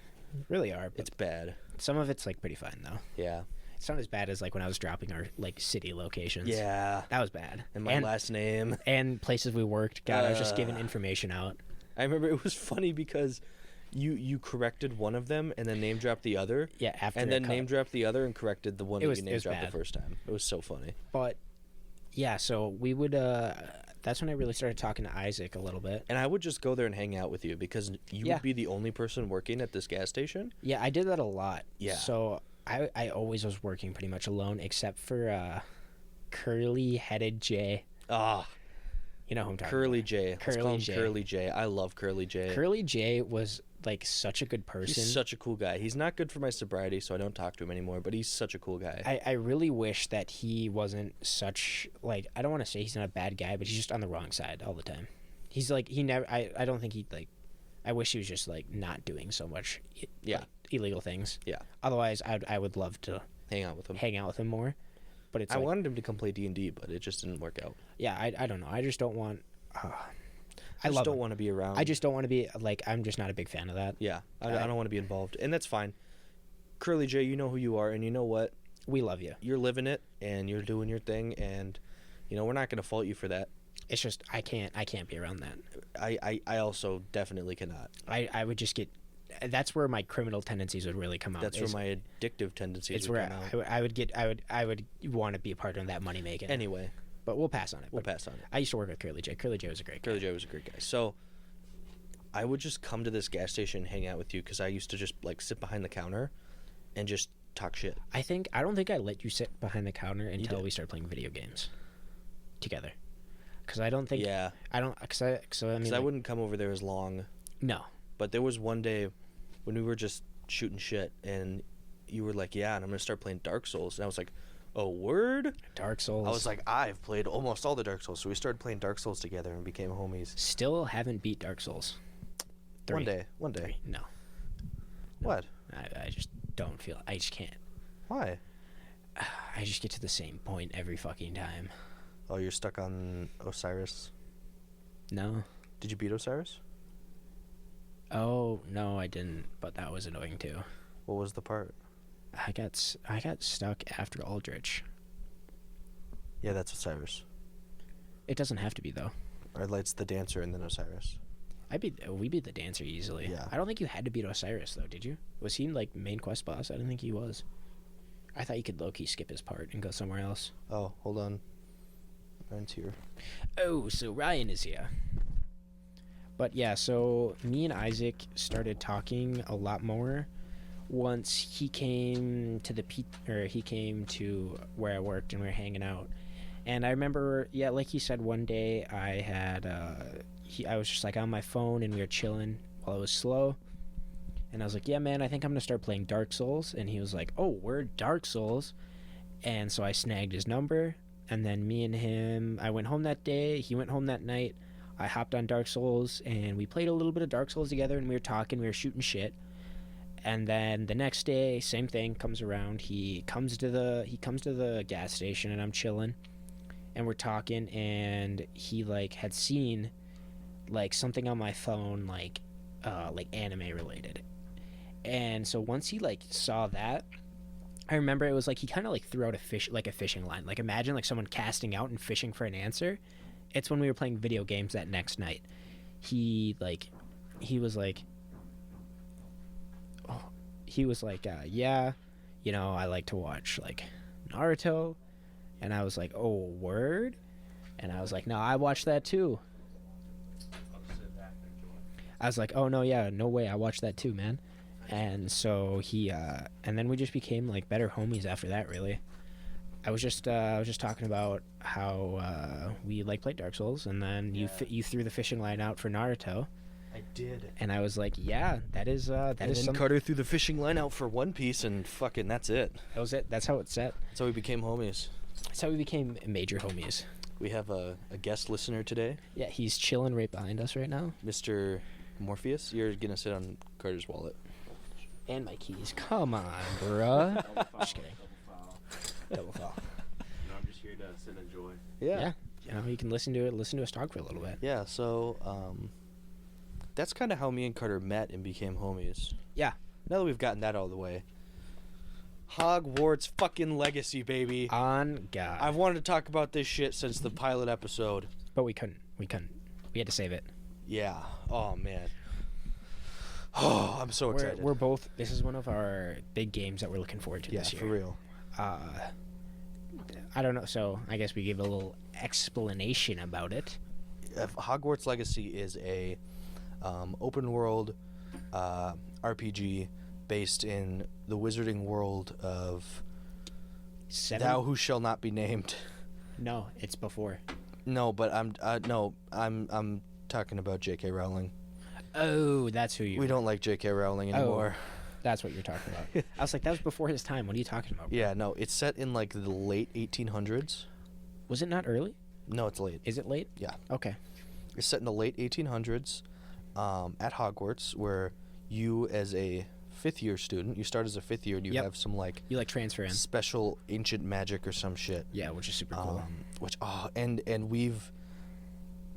Really are. But It's bad. some of it's like pretty fun though. Yeah. It's not as bad as like when I was dropping our like city locations. Yeah. That was bad. And my last name. And places we worked. God, I was just giving information out. I remember it was funny because you corrected one of them and then name dropped the other. Yeah, after and it then cut. name dropped the other and corrected the one that you name dropped bad. the first time. It was so funny. But yeah, so we would that's when I really started talking to Isaac a little bit. And I would just go there and hang out with you because you would be the only person working at this gas station. Yeah, I did that a lot. Yeah. So I always was working pretty much alone except for Curly-Headed J. Ah. You know who I'm talking Curly about. J. Let's call him Curly J. I love Curly J. Curly J was like such a good person. He's such a cool guy. He's not good for my sobriety, so I don't talk to him anymore, but he's such a cool guy. I really wish that he wasn't such, like, I don't want to say he's not a bad guy, but he's just on the wrong side all the time. He's like, he never, I don't think he'd like, I wish he was just like not doing so much like, illegal things. Yeah. Otherwise, I would love to hang out with him more. But it's I like, wanted him to come play D&D, but it just didn't work out. Yeah, I don't know. I just don't want, I just don't want to be around. I just don't want to be, like, I'm just not a big fan of that. Yeah, I don't want to be involved, and that's fine. Curly J, you know who you are, and you know what? We love you. You're living it, and you're doing your thing, and, you know, we're not going to fault you for that. It's just, I can't be around that. I also definitely cannot. I would just get, that's where my criminal tendencies would really come out. That's where my addictive tendencies it's would where come out. I would want to be a part of that money making. Anyway. But we'll pass on it. We'll pass on it. I used to work with Curly J. Curly J was a great guy. Curly J was a great guy. So I would just come to this gas station and hang out with you because I used to just like sit behind the counter and just talk shit. I don't think I let you sit behind the counter until we started playing video games together. Because I don't think. Yeah. I don't. Because I mean. I wouldn't come over there as long. No. But there was one day when we were just shooting shit and you were like, yeah, and I'm going to start playing Dark Souls. And I was like, oh, word? Dark Souls. I was like, I've played almost all the Dark Souls. So we started playing Dark Souls together and became homies. Still haven't beat Dark Souls. 3. One day. 3. No. What? I just don't feel. I just can't. Why? I just get to the same point every fucking time. Oh, you're stuck on Osiris? No. Did you beat Osiris? Oh, no, I didn't. But that was annoying too. What was the part? I got stuck after Aldrich. Yeah, that's Osiris. It doesn't have to be though. Or it's the dancer and then Osiris. We beat the dancer easily. Yeah. I don't think you had to beat Osiris though, did you? Was he like main quest boss? I didn't think he was. I thought you could low-key skip his part and go somewhere else. Oh, hold on. Ryan's here. Oh, so Ryan is here. But yeah, so me and Isaac started talking a lot more once he came to he came to where I worked and we were hanging out. And I remember, yeah, like he said, one day I had I was just like on my phone and we were chilling while it was slow. And I was like, yeah, man, I think I'm going to start playing Dark Souls. And he was like, oh, we're Dark Souls. And so I snagged his number. And then me and him, I went home that day. He went home that night. I hopped on Dark Souls. And we played a little bit of Dark Souls together. And we were talking. We were shooting shit. And then the next day, same thing comes around. He comes to the gas station. And I'm chilling. And we're talking. And he, like, had seen, like, something on my phone, like anime related. And so once he like saw that, I remember it was like he kind of like threw out a fishing line. Like imagine like someone casting out and fishing for an answer. It's when we were playing video games that next night. He was like, yeah, you know, I like to watch like Naruto. And I was like, oh, word? And I was like, no, I watched that too. I was like, oh no, yeah, no way, I watched that too, man. And so he and then we just became like better homies after that. Really, I was just talking about how we like played Dark Souls, and then you threw the fishing line out for Naruto. I did. And I was like, yeah, that is and then Carter threw the fishing line out for One Piece, and fucking that's it. That was it. That's how it's set. That's how we became homies. That's how we became major homies. We have a guest listener today. Yeah, he's chilling right behind us right now. Mr. Morpheus, you're gonna sit on Carter's wallet. And my keys. Come on, bruh. Just kidding. Double foul. No, I'm just here to sit and enjoy. Yeah. You know, you can listen to us talk for a little bit. Yeah, so That's kind of how me and Carter met and became homies. Yeah. Now that we've gotten that out of the way. Hogwarts fucking Legacy, baby. On God. I've wanted to talk about this shit since the pilot episode. But we couldn't. We had to save it. Yeah. Oh, man. Oh, I'm so excited. We're both. This is one of our big games that we're looking forward to this year. Yeah, for real. I don't know. So I guess we give a little explanation about it. Hogwarts Legacy is a open world RPG based in the wizarding world of Thou Who Shall Not Be Named. No, it's before. No, but I'm talking about J.K. Rowling. Oh, that's who you. We don't like J.K. Rowling anymore. Oh, that's what you're talking about. I was like, that was before his time. What are you talking about? Yeah, no, it's set in like the late 1800s. Was it not early? No, it's late. Is it late? Yeah. Okay. It's set in the late 1800s at Hogwarts, where you, as a fifth-year student, you start as a fifth year and you have some like you like transfer in special ancient magic or some shit. Yeah, which is super cool. And we've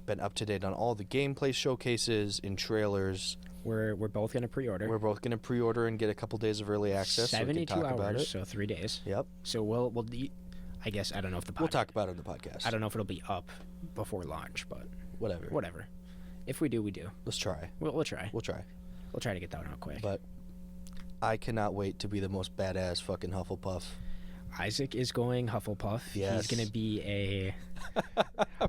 been up to date on all the gameplay showcases and trailers. We're both gonna pre-order. We're both gonna pre-order and get a couple days of early access. 72 so we can talk hours, about it. so 3 days. Yep. So we'll I guess I don't know if we'll talk about it on the podcast. I don't know if it'll be up before launch, but whatever. If we do, we do. Let's try. We'll try. We'll try. We'll try to get that one out quick. But I cannot wait to be the most badass fucking Hufflepuff. Isaac is going Hufflepuff. Yes. He's gonna be a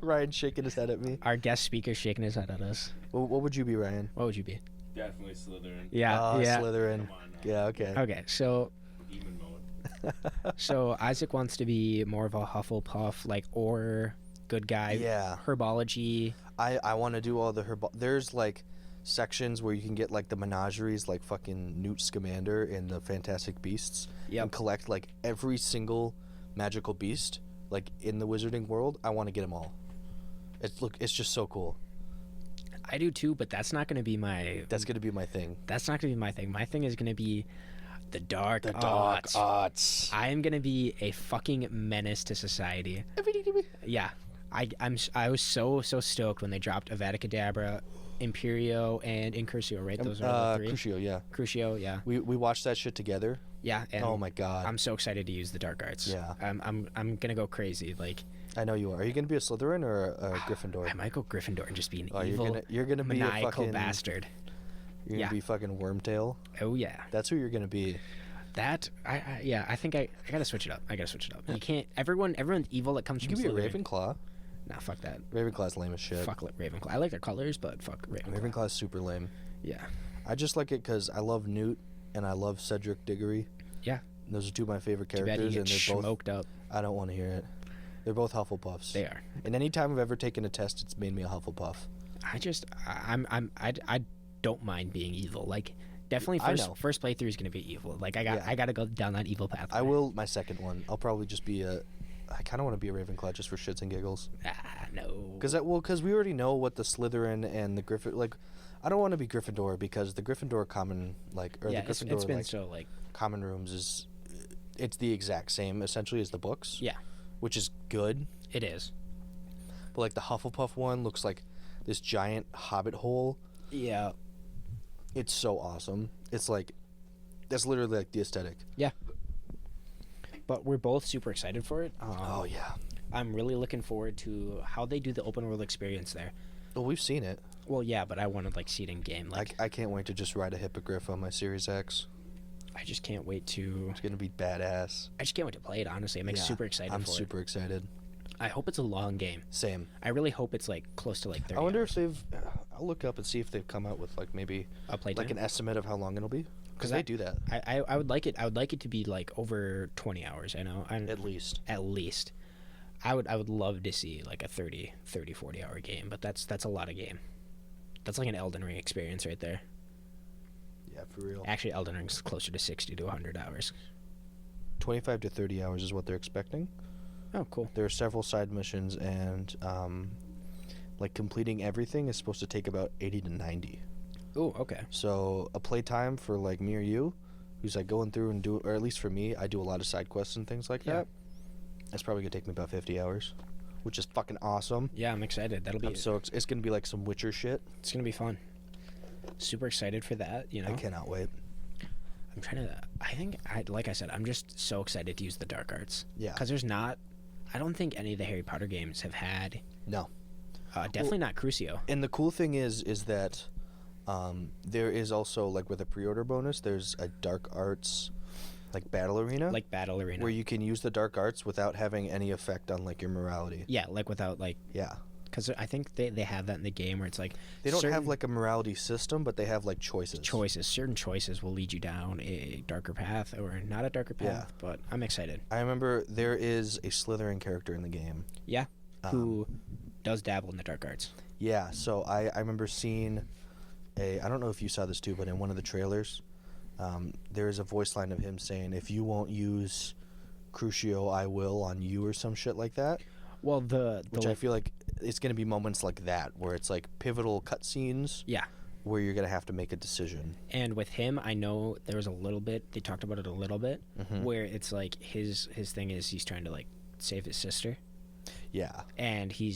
Ryan shaking his head at me. our guest speaker shaking his head at us. What would you be, Ryan? What would you be? Definitely Slytherin. Yeah, Slytherin. Come on now. Yeah, okay. Okay, so Demon mode. so Isaac wants to be more of a Hufflepuff, like, or good guy. Yeah. Herbology. I want to do all the there's like sections where you can get like the menageries, like fucking Newt Scamander and the Fantastic Beasts, and collect like every single magical beast like in the wizarding world. I want to get them all. It's just so cool. I do too, but that's not going to be my. That's gonna be my thing. That's not going to be my thing. My thing is going to be the dark Dark arts. arts. I am going to be a fucking menace to society. Yeah, I was so stoked when they dropped Avada Kedavra, Imperio, and Incursio. Right, those are the three. Crucio, yeah. Crucio, yeah. We watched that shit together. Yeah. And oh my god. I'm so excited to use the dark arts. Yeah. I'm gonna go crazy. Like. I know you are. Are you gonna be a Slytherin or a Gryffindor? I might go Gryffindor and just be an Oh, evil, you're gonna be a maniacal fucking bastard. You're gonna Yeah. be fucking Wormtail. Oh yeah. That's who you're gonna be. That I think I gotta switch it up. You can't. Everyone's evil that comes You from could be a Slytherin. Ravenclaw. Nah, fuck that. Ravenclaw's lame as shit. Fuck Ravenclaw. I like their colors, but fuck Ravenclaw. Ravenclaw's super lame. Yeah. I just like it because I love Newt and I love Cedric Diggory. Yeah. And those are two of my favorite Too bad characters, you and get they're both. smoked up. I don't want to hear it. They're both Hufflepuffs. They are. And any time I've ever taken a test, it's made me a Hufflepuff. I don't mind being evil. Like definitely I know. first playthrough is gonna be evil. Like I gotta go down that evil path. I will my second one. I'll probably just be I kind of want to be a Ravenclaw just for shits and giggles. No. Because we already know what the Slytherin and the Gryffindor like. I don't want to be Gryffindor because the Gryffindor common the Gryffindor it's been so like common rooms is it's the exact same essentially as the books. Yeah. Which is good. It is. But like the Hufflepuff one looks like this giant hobbit hole. Yeah. It's so awesome. It's like that's literally like the aesthetic. Yeah. But we're both super excited for it. Oh yeah. I'm really looking forward to how they do the open world experience there. Well, we've seen it. Well, yeah, but I want to like see it in game. Like I can't wait to just ride a hippogriff on my Series X. I just can't wait to. It's gonna be badass. I just can't wait to play it. Honestly, I'm super excited. I'm for super excited. I hope it's a long game. Same. I really hope it's like close to like 30 I wonder hours. if they've. I'll look up and see if they've come out with like maybe A play like time? an estimate of how long it'll be. Because they do that I would like it. I would like it to be like over 20 hours. I know. at least. At least. I would love to see like a 30, 40 hour game, but that's a lot of game. That's like an Elden Ring experience right there. Yeah, for real. Actually, Elden Ring's closer to 60 to 100 hours. 25 to 30 hours is what they're expecting. Oh, cool. There are several side missions, and like completing everything is supposed to take about 80 to 90. Oh, okay. So a playtime for like me or you, who's like going through and or at least for me, I do a lot of side quests and things like that. That's probably gonna take me about 50 hours, which is fucking awesome. Yeah, I'm excited. That'll be. It's gonna be like some Witcher shit. It's gonna be fun. super excited for that. You know, I cannot wait. I'm trying to. Like I said, I'm just so excited to use the dark arts. Yeah. Because there's not. I don't think any of the Harry Potter games have had. No. Definitely not Crucio. And the cool thing is that there is also, like, with a pre-order bonus, there's a dark arts, like, battle arena. Like Battle Arena. Where you can use the dark arts without having any effect on, like, your morality. Yeah, like without, like. Yeah. Because I think they have that in the game where it's like. They don't have, like, a morality system, but they have, like, choices. Certain choices will lead you down a darker path or not a darker path. Yeah. But I'm excited. I remember there is a Slytherin character in the game. Yeah. Who does dabble in the dark arts. Yeah, so I remember seeing I don't know if you saw this too, but in one of the trailers, there is a voice line of him saying, "If you won't use Crucio, I will on you," or some shit like that. Well, which I feel like it's going to be moments like that where it's like pivotal cutscenes. Yeah. Where you're going to have to make a decision. And with him, I know there was a little bit. They talked about it a little bit, where it's like his thing is he's trying to like save his sister. Yeah. And he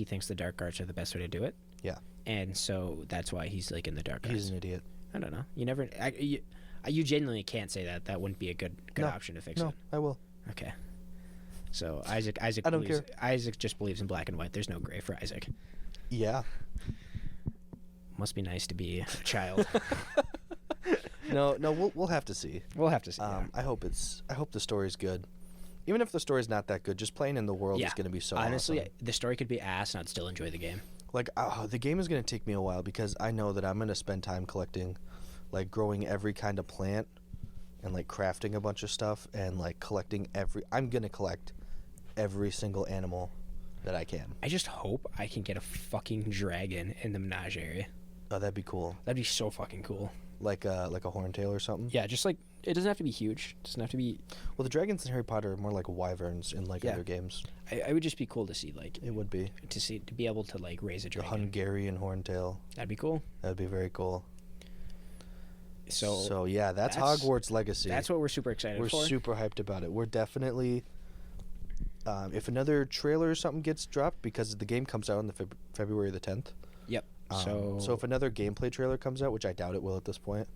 thinks the dark arts are the best way to do it. Yeah. And so that's why he's like in the dark arts. He's an idiot. I don't know. You never. You genuinely can't say that. That wouldn't be a good option to fix it. No, I will. Okay. So Isaac I don't believes, care. Isaac just believes in black and white. There's no gray for Isaac. Yeah. Must be nice to be a child. No, we'll have to see. We'll have to see. I hope the story's good. Even if the story's not that good, just playing in the world is going to be so honestly, awesome. the story could be ass, and I'd still enjoy the game. Like, the game is going to take me a while because I know that I'm going to spend time collecting, like, growing every kind of plant and, like, crafting a bunch of stuff and, like, collecting I'm going to collect every single animal that I can. I just hope I can get a fucking dragon in the menagerie. Oh, that'd be cool. That'd be so fucking cool. Like a horntail or something? Yeah, just like, it doesn't have to be huge. It doesn't have to be... Well, the dragons in Harry Potter are more like wyverns in, like, other games. I would just be cool to see, like... It would be. To be able to, like, raise a The dragon. Hungarian horntail. That'd be cool. That'd be very cool. So yeah, that's Hogwarts Legacy. That's what we're super excited for. We're super hyped about it. We're definitely... if another trailer or something gets dropped, because the game comes out on the February the 10th. Yep. So if another gameplay trailer comes out, which I doubt it will at this point,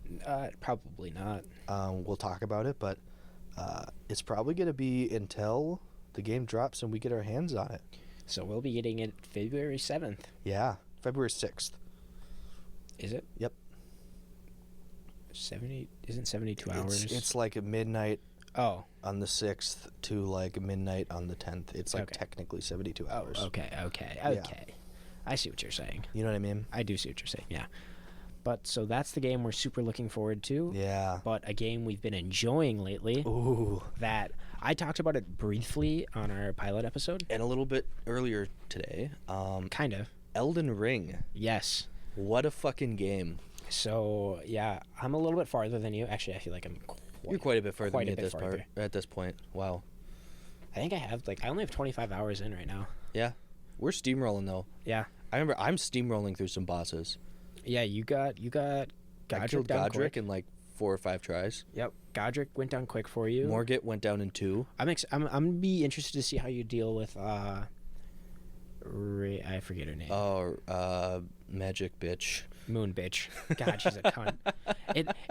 probably not. we'll talk about it. But it's probably going to be until the game drops and we get our hands on it. So we'll be getting it February 7th. Yeah, February 6th. Is it? Yep. 72 hours? It's like midnight. Oh. On the 6th to like midnight on the 10th. It's like technically 72 hours. Oh, okay. Yeah. I see what you're saying. You know what I mean? I do see what you're saying, yeah. But so that's the game we're super looking forward to. Yeah. But a game we've been enjoying lately. Ooh. That I talked about it briefly on our pilot episode. And a little bit earlier today. Kind of. Elden Ring. Yes. What a fucking game. So, yeah, I'm a little bit farther than you. Actually, I feel like You're quite a bit further than me at this point. Wow. I think I only have 25 hours in right now. Yeah. We're steamrolling though. Yeah. I remember I'm steamrolling through some bosses. Yeah, you got Godric I killed down Godric quick. in like 4 or 5 tries. Yep. Godric went down quick for you. Morgott went down in 2. I'm gonna be interested to see how you deal with I forget her name. Oh, magic bitch. Moon bitch. God, she's a cunt.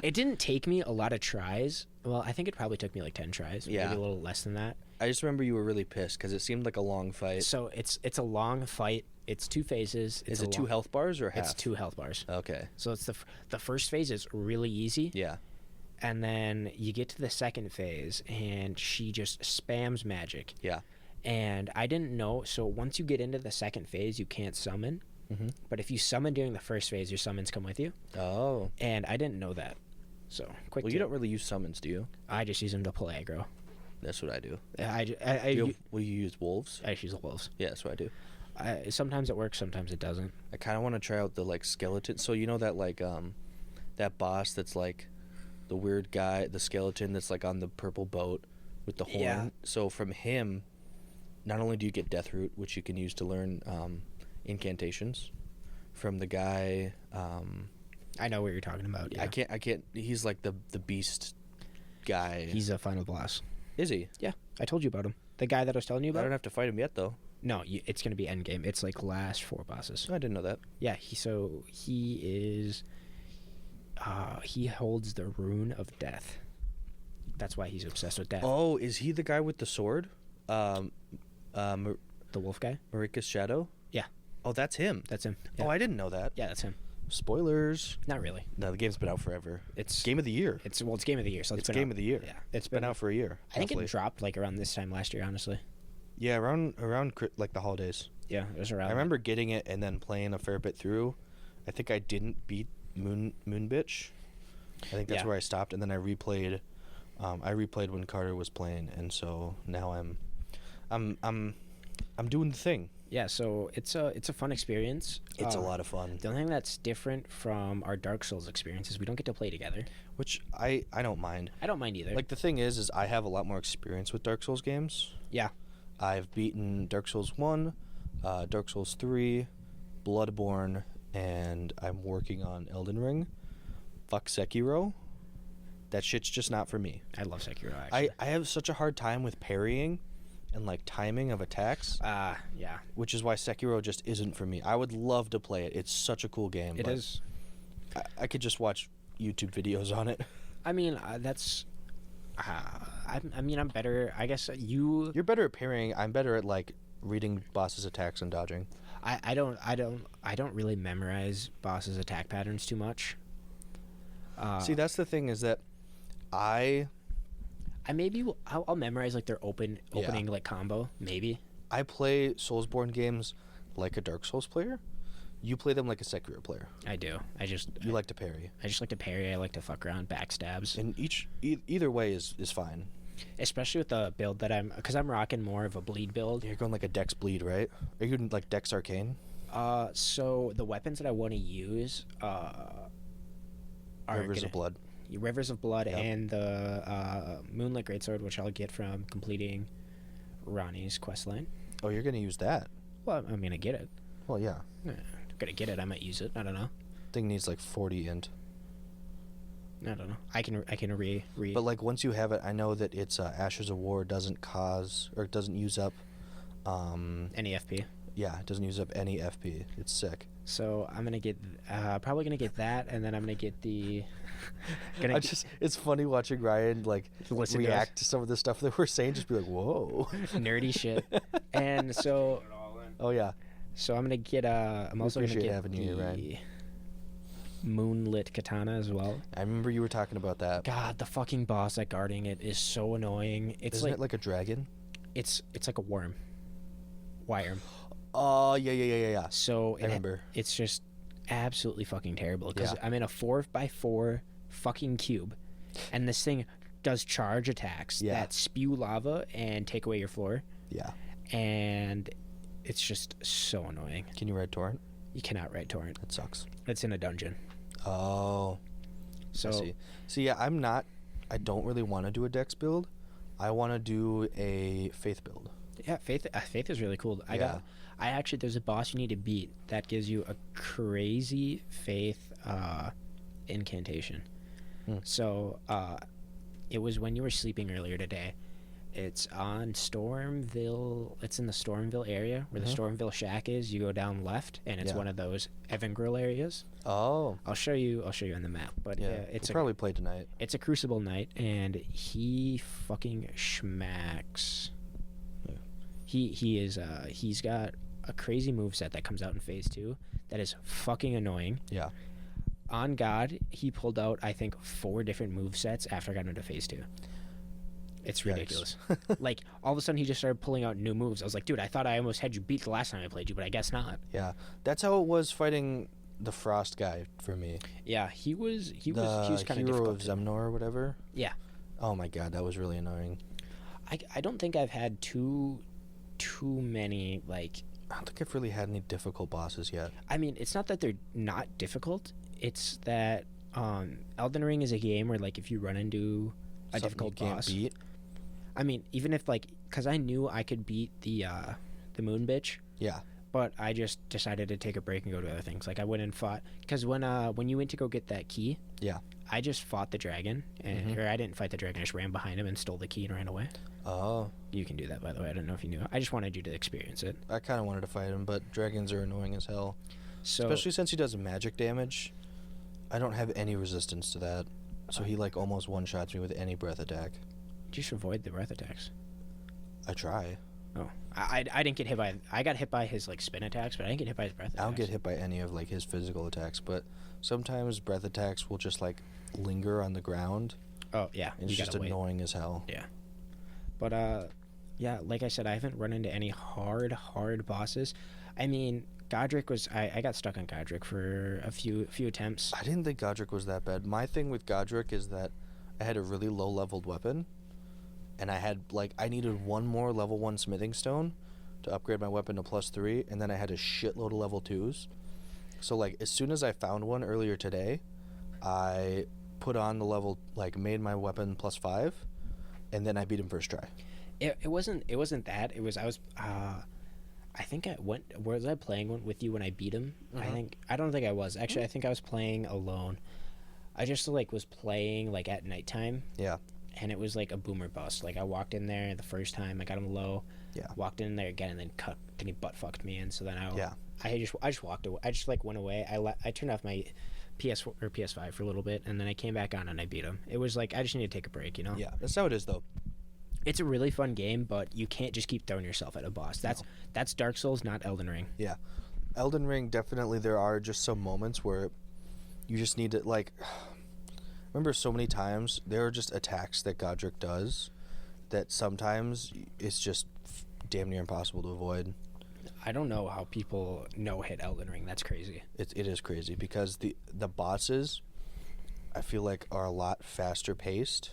It didn't take me a lot of tries. Well, I think it probably took me like 10 tries. Yeah. Maybe a little less than that. I just remember you were really pissed because it seemed like a long fight. So it's a long fight. It's 2 phases. Is it 2 health bars or half? It's 2 health bars. Okay. So it's the first phase is really easy. Yeah. And then you get to the second phase, and she just spams magic. Yeah. And I didn't know. So once you get into the second phase, you can't summon. Mm-hmm. But if you summon during the first phase, your summons come with you. Oh. And I didn't know that. So quick. Well, you don't really use summons, do you? I just use them to pull aggro. That's what I do. Will you use wolves? I just use wolves. Yeah, that's what I do. Sometimes it works, sometimes it doesn't. I kind of want to try out the like skeleton. So you know that like that boss that's like the weird guy, the skeleton that's like on the purple boat with the horn. Yeah. So from him, not only do you get Death Root, which you can use to learn incantations, from the guy. I know what you're talking about. Yeah. I can't. He's like the beast guy. He's a final boss. Is he? Yeah, I told you about him. The guy that I was telling you I about. don't have to fight him yet though. No, it's gonna be end game. It's like last 4 bosses. I didn't know that. Yeah, he He holds the rune of death. That's why he's obsessed with death. Oh, is he the guy with the sword? The wolf guy? Marika's Shadow? Yeah. Oh, that's him. That's him. Yeah. Oh, I didn't know that. Yeah, that's him. Spoilers. Not really. No, the game's been out forever. It's Game of the year. It's game of the year. So It's been game out. of the year. Yeah, It's been out for a year. I think roughly. it dropped like around this time last year. Honestly. Yeah, around like the holidays. Yeah, it was around. I remember getting it and then playing a fair bit through. I think I didn't beat Moon Bitch. I think that's Yeah. where I stopped, and then I replayed. I replayed when Carter was playing, and so now I'm doing the thing. Yeah, so it's a fun experience. It's a lot of fun, The only thing that's different from our Dark Souls experience is we don't get to play together. which I don't mind. I don't mind either. Like the thing is I have a lot more experience with Dark Souls games. yeah, I've beaten Dark Souls 1, Dark Souls 3, Bloodborne, and I'm working on Elden Ring. Fuck Sekiro. That shit's just not for me. I love Sekiro. Actually, I have such a hard time with parrying and like timing of attacks, yeah, which is why Sekiro just isn't for me. I would love to play it. It's such a cool game. it but is. I could just watch YouTube videos on it. I mean, that's. I'm better. I guess You're better at parrying. I'm better at like reading bosses' attacks and dodging. I don't really memorize bosses' attack patterns too much. See, that's the thing is that I I'll memorize like their opening like combo maybe. I play Soulsborne games like a Dark Souls player. You play them like a Sekiro player. I do. You like to parry, I just like to parry. I like to fuck around, backstabs. and either way is fine. Especially with the build that because I'm rocking more of a bleed build. You're going like a Dex Bleed, right? Are you doing like Dex Arcane? So the weapons that I want to use are Rivers of Blood. Rivers of Blood, Yep. and the Moonlit Greatsword, which I'll get from completing Ronnie's questline. Oh, you're gonna use that? Well, I'm gonna get it. Well, yeah. I'm gonna get it. I might use it. I don't know. Thing needs like 40 int. I don't know. I can re. But like once you have it, I know that it's Ashes of War doesn't use up. Any FP. Yeah, it doesn't use up any FP. It's sick. So I'm gonna get probably gonna get that, and then I'm gonna get the. It's funny watching Ryan like Listen to react to some of the stuff that we're saying. Just be like, whoa, nerdy shit, and so Put it all in. oh yeah. so I'm gonna get I'm also gonna appreciate get having you here, the Ryan. Moonlit Katana as well. I remember you were talking about that. God, the fucking boss at guarding it is so annoying. It's Isn't it like a dragon? it's like a worm. Worm. Oh yeah. So I remember. it's just absolutely fucking terrible because Yeah. I'm in a 4x4 fucking cube, and this thing does charge attacks Yeah. that spew lava and take away your floor, Yeah. and it's just so annoying. Can you ride torrent? You cannot ride torrent. That sucks. It's in a dungeon. Oh. So I see. Yeah, I don't really want to do a Dex build. I want to do a Faith build. yeah, faith is really cool. There's a boss you need to beat that gives you a crazy faith incantation. So it was when you were sleeping earlier today. It's on Stormville. It's in the Stormville area where the Stormville shack is. You go down left, and it's Yeah. one of those Evangrill areas. Oh. I'll show you on the map. But Yeah. it's We'll probably play tonight. it's a Crucible night, and he fucking schmacks. Yeah. He's got a crazy moveset that comes out in phase 2 that is fucking annoying. Yeah. On God, he pulled out I think 4 different movesets after I got into phase 2. It's Yikes. ridiculous. Like all of a sudden he just started pulling out new moves. I was like, dude, I thought I almost had you beat the last time I played you, but I guess not. Yeah. That's how it was fighting the Frost guy for me. Yeah, he was kind The of hero difficult. of Zemnor or whatever. Yeah. Oh my god, that was really annoying. I don't think I've had too many like. I don't think I've really had any difficult bosses yet. I mean, it's not that they're not difficult. It's that Elden Ring is a game where like if you run into a Something difficult you can't boss, beat. I mean, even if like, because I knew I could beat the Moon Bitch, Yeah. but I just decided to take a break and go to other things. Like I went and fought because when you went to go get that key, Yeah. I just fought the dragon, and or I didn't fight the dragon. I just ran behind him and stole the key and ran away. Oh. You can do that, by the way. I don't know if you knew. I just wanted you to experience it. I kind of wanted to fight him, but dragons are annoying as hell. So Especially since he does magic damage. I don't have any resistance to that. So he like almost one-shots me with any breath attack. Just avoid the breath attacks. I try. Oh, I didn't get hit by. I got hit by his like spin attacks, but I didn't get hit by his breath attacks. I don't get hit by any of like his physical attacks, but sometimes breath attacks will just like linger on the ground. Oh yeah, And it's just annoying as hell. Yeah, but yeah, like I said, I haven't run into any hard bosses. I mean, Godric was. I got stuck on Godric for a few attempts. I didn't think Godric was that bad. My thing with Godric is that I had a really low leveled weapon, and I needed one more level 1 smithing stone to upgrade my weapon to +3, and then I had a shitload of level 2s. So like as soon as I found one earlier today, I put on the level, like made my weapon +5, and then I beat him first try. It wasn't that. It was I think was I playing with you when I beat him? Mhm. I don't think I was. Actually, I think I was playing alone. I just like was playing like at nighttime. Yeah. And it was like a boomer bust. Like I walked in there the first time, I got him low. Yeah. Walked in there again, and then he butt fucked me, and so then Yeah. I just walked away. I just like went away. I turned off my PS4 or PS5 for a little bit, and then I came back on and I beat him. It was like I just need to take a break, you know. Yeah. That's how it is though. It's a really fun game, but you can't just keep throwing yourself at a boss. That's Dark Souls, not Elden Ring. Yeah. Elden Ring, definitely there are just some moments where you just need to like remember so many times there are just attacks that Godric does that sometimes it's just damn near impossible to avoid. I don't know how people hit Elden Ring. That's crazy. It is crazy because the bosses I feel like are a lot faster paced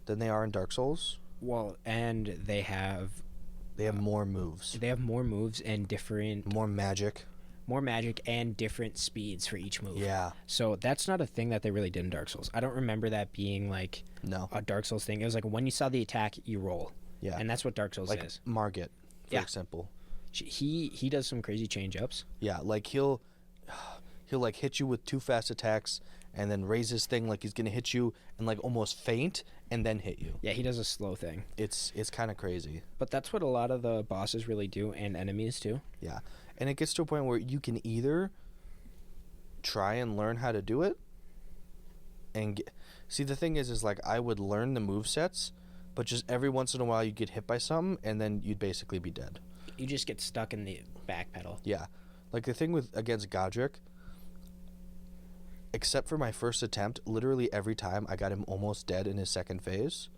than they are in Dark Souls. Well, and they have more moves. They have more moves and different More magic and different speeds for each move. Yeah. So that's not a thing that they really did in Dark Souls. I don't remember that being like No. a Dark Souls thing. It was like when you saw the attack, you roll. Yeah. And that's what Dark Souls Like is. Margit, for Yeah. example. He does some crazy change ups. Yeah, like he'll like hit you with 2 fast attacks and then raise his thing like he's gonna hit you and like almost faint and then hit you. Yeah, he does a slow thing. It's kind of crazy. But that's what a lot of the bosses really do, and enemies too. Yeah, and it gets to a point where you can either try and learn how to do it, and see the thing is like I would learn the move sets, but just every once in a while you'd get hit by something and then you'd basically be dead. You just get stuck in the back pedal. Yeah, like the thing against Godric. Except for my first attempt, literally every time I got him almost dead in his second phase.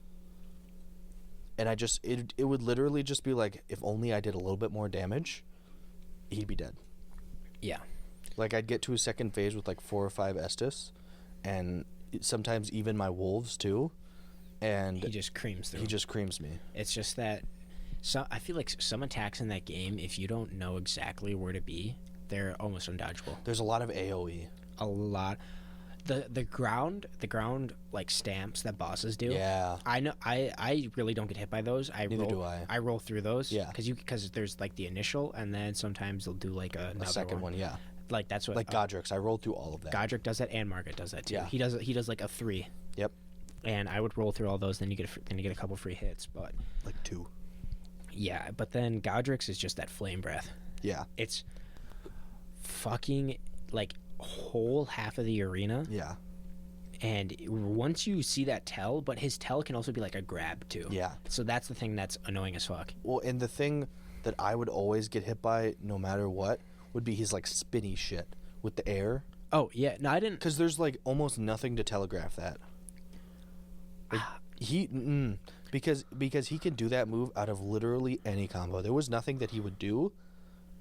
And it would literally just be like, if only I did a little bit more damage, he'd be dead. Yeah. Like I'd get to his second phase with like 4 or 5 Estus, and sometimes even my wolves too. And he just creams through. He just creams me. It's just that I feel like some attacks in that game, if you don't know exactly where to be, they're almost undodgeable. There's a lot of AoE. A lot. The ground like stamps that bosses do. Yeah. I know. I really don't get hit by those. Neither do I. I roll through those. Yeah. Because there's like the initial, and then sometimes they'll do like a second one. Yeah. Like that's what. Like Godric's, I rolled through all of that. Godric does that, and Margaret does that too. Yeah. He does like a 3. Yep. And I would roll through all those. Then you get a couple free hits, but like 2. Yeah, but then Godric's is just that flame breath. Yeah. It's fucking like whole half of the arena. Yeah. And once you see that tell, but his tell can also be like a grab too. Yeah. So that's the thing that's annoying as fuck. Well, and the thing that I would always get hit by no matter what would be his like spinny shit with the air. Oh, yeah. No, I didn't. Because there's like almost nothing to telegraph that. Like, because he can do that move out of literally any combo. There was nothing that he would do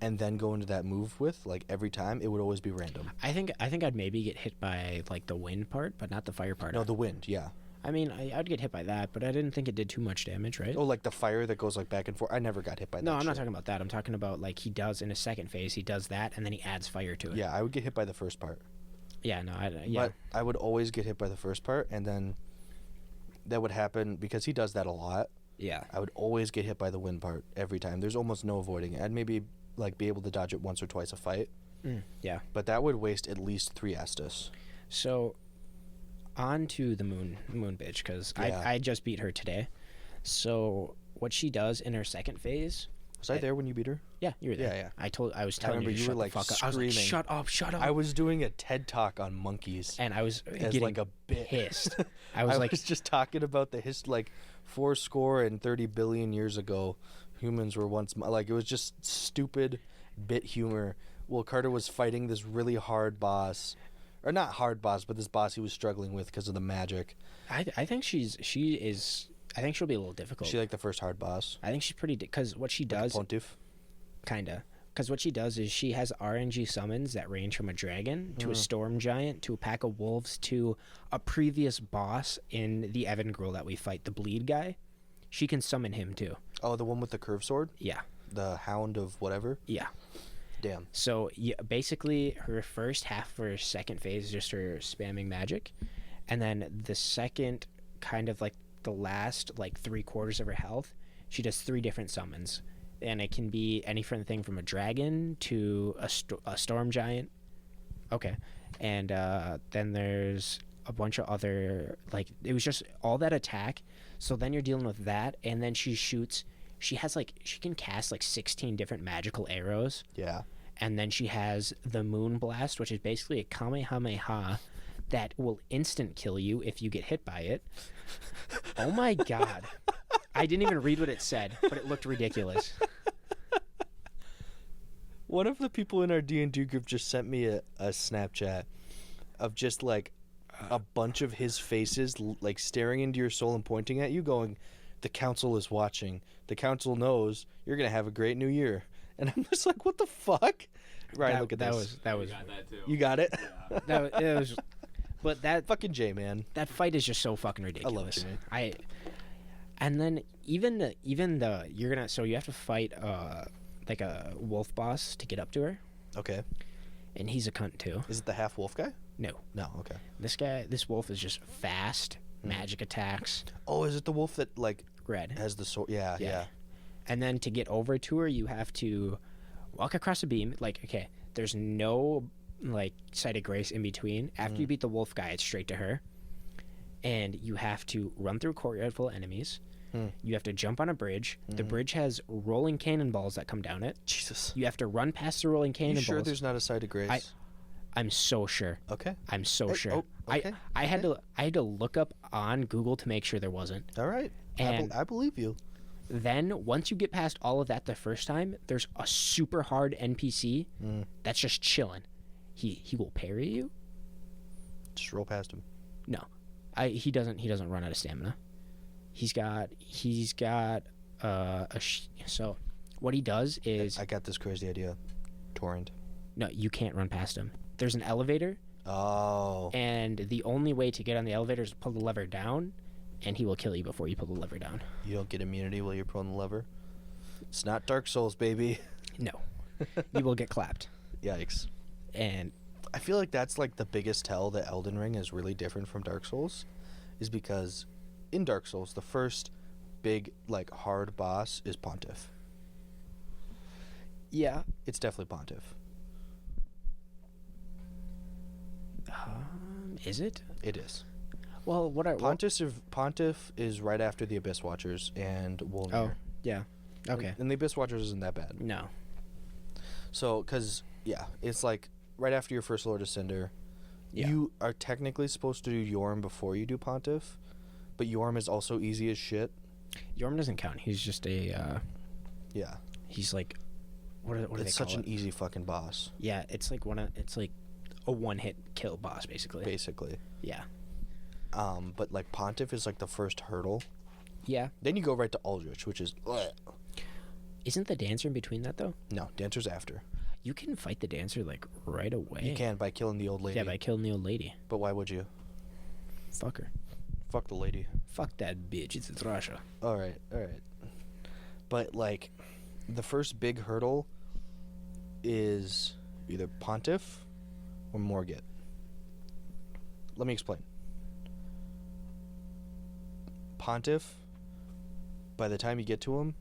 and then go into that move with, like every time. It would always be random. I think I'd maybe get hit by like the wind part, but not the fire part. No, the wind, yeah. I mean, I'd get hit by that, but I didn't think it did too much damage, right? Oh, like the fire that goes like back and forth. I never got hit by that. No, I'm not shit. talking about that. I'm talking about like he does in his second phase, he does that, and then he adds fire to it. Yeah, I would get hit by the first part. Yeah, no, But I would always get hit by the first part, and then that would happen because he does that a lot. Yeah. I would always get hit by the wind part every time. There's almost no avoiding it. I'd maybe like be able to dodge it once or twice a fight. Yeah. But that would waste at least 3 Estus. So, on to the moon bitch, because Yeah. I just beat her today. So, what she does in her second phase Was I there when you beat her? Yeah, you were there. Yeah. I was I telling remember you to you shut were, like, the fuck up. I was screaming. like, shut up, shut up. I was doing a TED talk on monkeys and I was as getting like a bit. pissed. I was just talking about the 430 billion years ago, humans were once like, it was just stupid bit humor. Well, Carter was fighting this really hard boss, or not hard boss, but this boss he was struggling with because of the magic. I think I think she'll be a little difficult. She like the first hard boss. I think she's pretty because what she Like does Pontiff. kinda because what she does is she has RNG summons that range from a dragon to a storm giant to a pack of wolves to a previous boss in the Evan Gruel that we fight, the bleed guy. She can summon him too. Oh, the one with the curved sword? Yeah. The Hound of whatever? Yeah. Damn. So yeah, basically her first half of her second phase is just her spamming magic, and then the second kind of like the last like 3/4 of her health, she does 3 different summons, and it can be anything from a dragon to a storm giant. Okay, and then there's a bunch of other, like, it was just all that attack. So then you're dealing with that, and then she can cast like 16 different magical arrows. Yeah. And then she has the Moon Blast, which is basically a Kamehameha that will instant kill you if you get hit by it. Oh my god. I didn't even read what it said, but it looked ridiculous. One of the people in our D&D group just sent me a Snapchat of just like a bunch of his faces like staring into your soul and pointing at you going, the council is watching. The council knows you're going to have a great new year. And I'm just like, what the fuck? Right, look at this. That was got that too. You got it? Yeah. it was but that Fucking Jay, man. that fight is just so fucking ridiculous. Jay. And then even the you're going to so you have to fight like a wolf boss to get up to her, Okay. and he's a cunt too. Is it the half wolf guy? No. No, okay. This wolf is just fast, magic attacks, Oh, is it the wolf that like red. has the sword? Yeah. And then to get over to her, you have to walk across a beam. Like, okay, there's no like site of grace in between. After you beat the wolf guy, it's straight to her. And you have to run through a courtyard full of enemies. You have to jump on a bridge. The bridge has rolling cannonballs that come down it. Jesus. You have to run past the rolling You cannonballs. sure there's not a side of grace? I'm so sure. Okay. I'm so sure. oh, okay, I had to look up on Google to make sure there wasn't. All right. And I believe you. Then once you get past all of that the first time, there's a super hard NPC that's just chilling. He will parry you. Just roll past him. No, he doesn't run out of stamina. He's got so what he does is I got this crazy idea. Torrent. no, you can't run past him. There's an elevator, Oh. and the only way to get on the elevator is to pull the lever down, and he will kill you before you pull the lever down. You don't get immunity while you're pulling the lever. It's not Dark Souls, baby. No, you will get clapped. Yikes. And I feel like that's like the biggest tell that Elden Ring is really different from Dark Souls, is because in Dark Souls the first big like hard boss is Pontiff. yeah, It's definitely Pontiff. is it? It is. Well, Pontiff is right after the Abyss Watchers and Wolnir. Oh, yeah. Okay. And the Abyss Watchers isn't that bad. No. So, because, yeah, it's like right after your first Lord of Cinder, Yeah. you are technically supposed to do Yorm before you do Pontiff, but Yorm is also easy as shit. Yorm doesn't count. He's just a. Yeah. He's like, what do they It's call such it? an easy fucking boss, Yeah, it's like a one-hit kill boss, basically. basically. Yeah. But like Pontiff is like the first hurdle. Yeah. Then you go right to Aldrich, which is Isn't the dancer in between that though? no, Dancer's after. You can fight the dancer like right away. You can by killing the old lady. Yeah, by killing the old lady. But why would you? Fuck her. Fuck the lady. Fuck that bitch. It's Russia. All right. But like, the first big hurdle is either Pontiff or Morgott. Let me explain. Pontiff, by the time you get to him,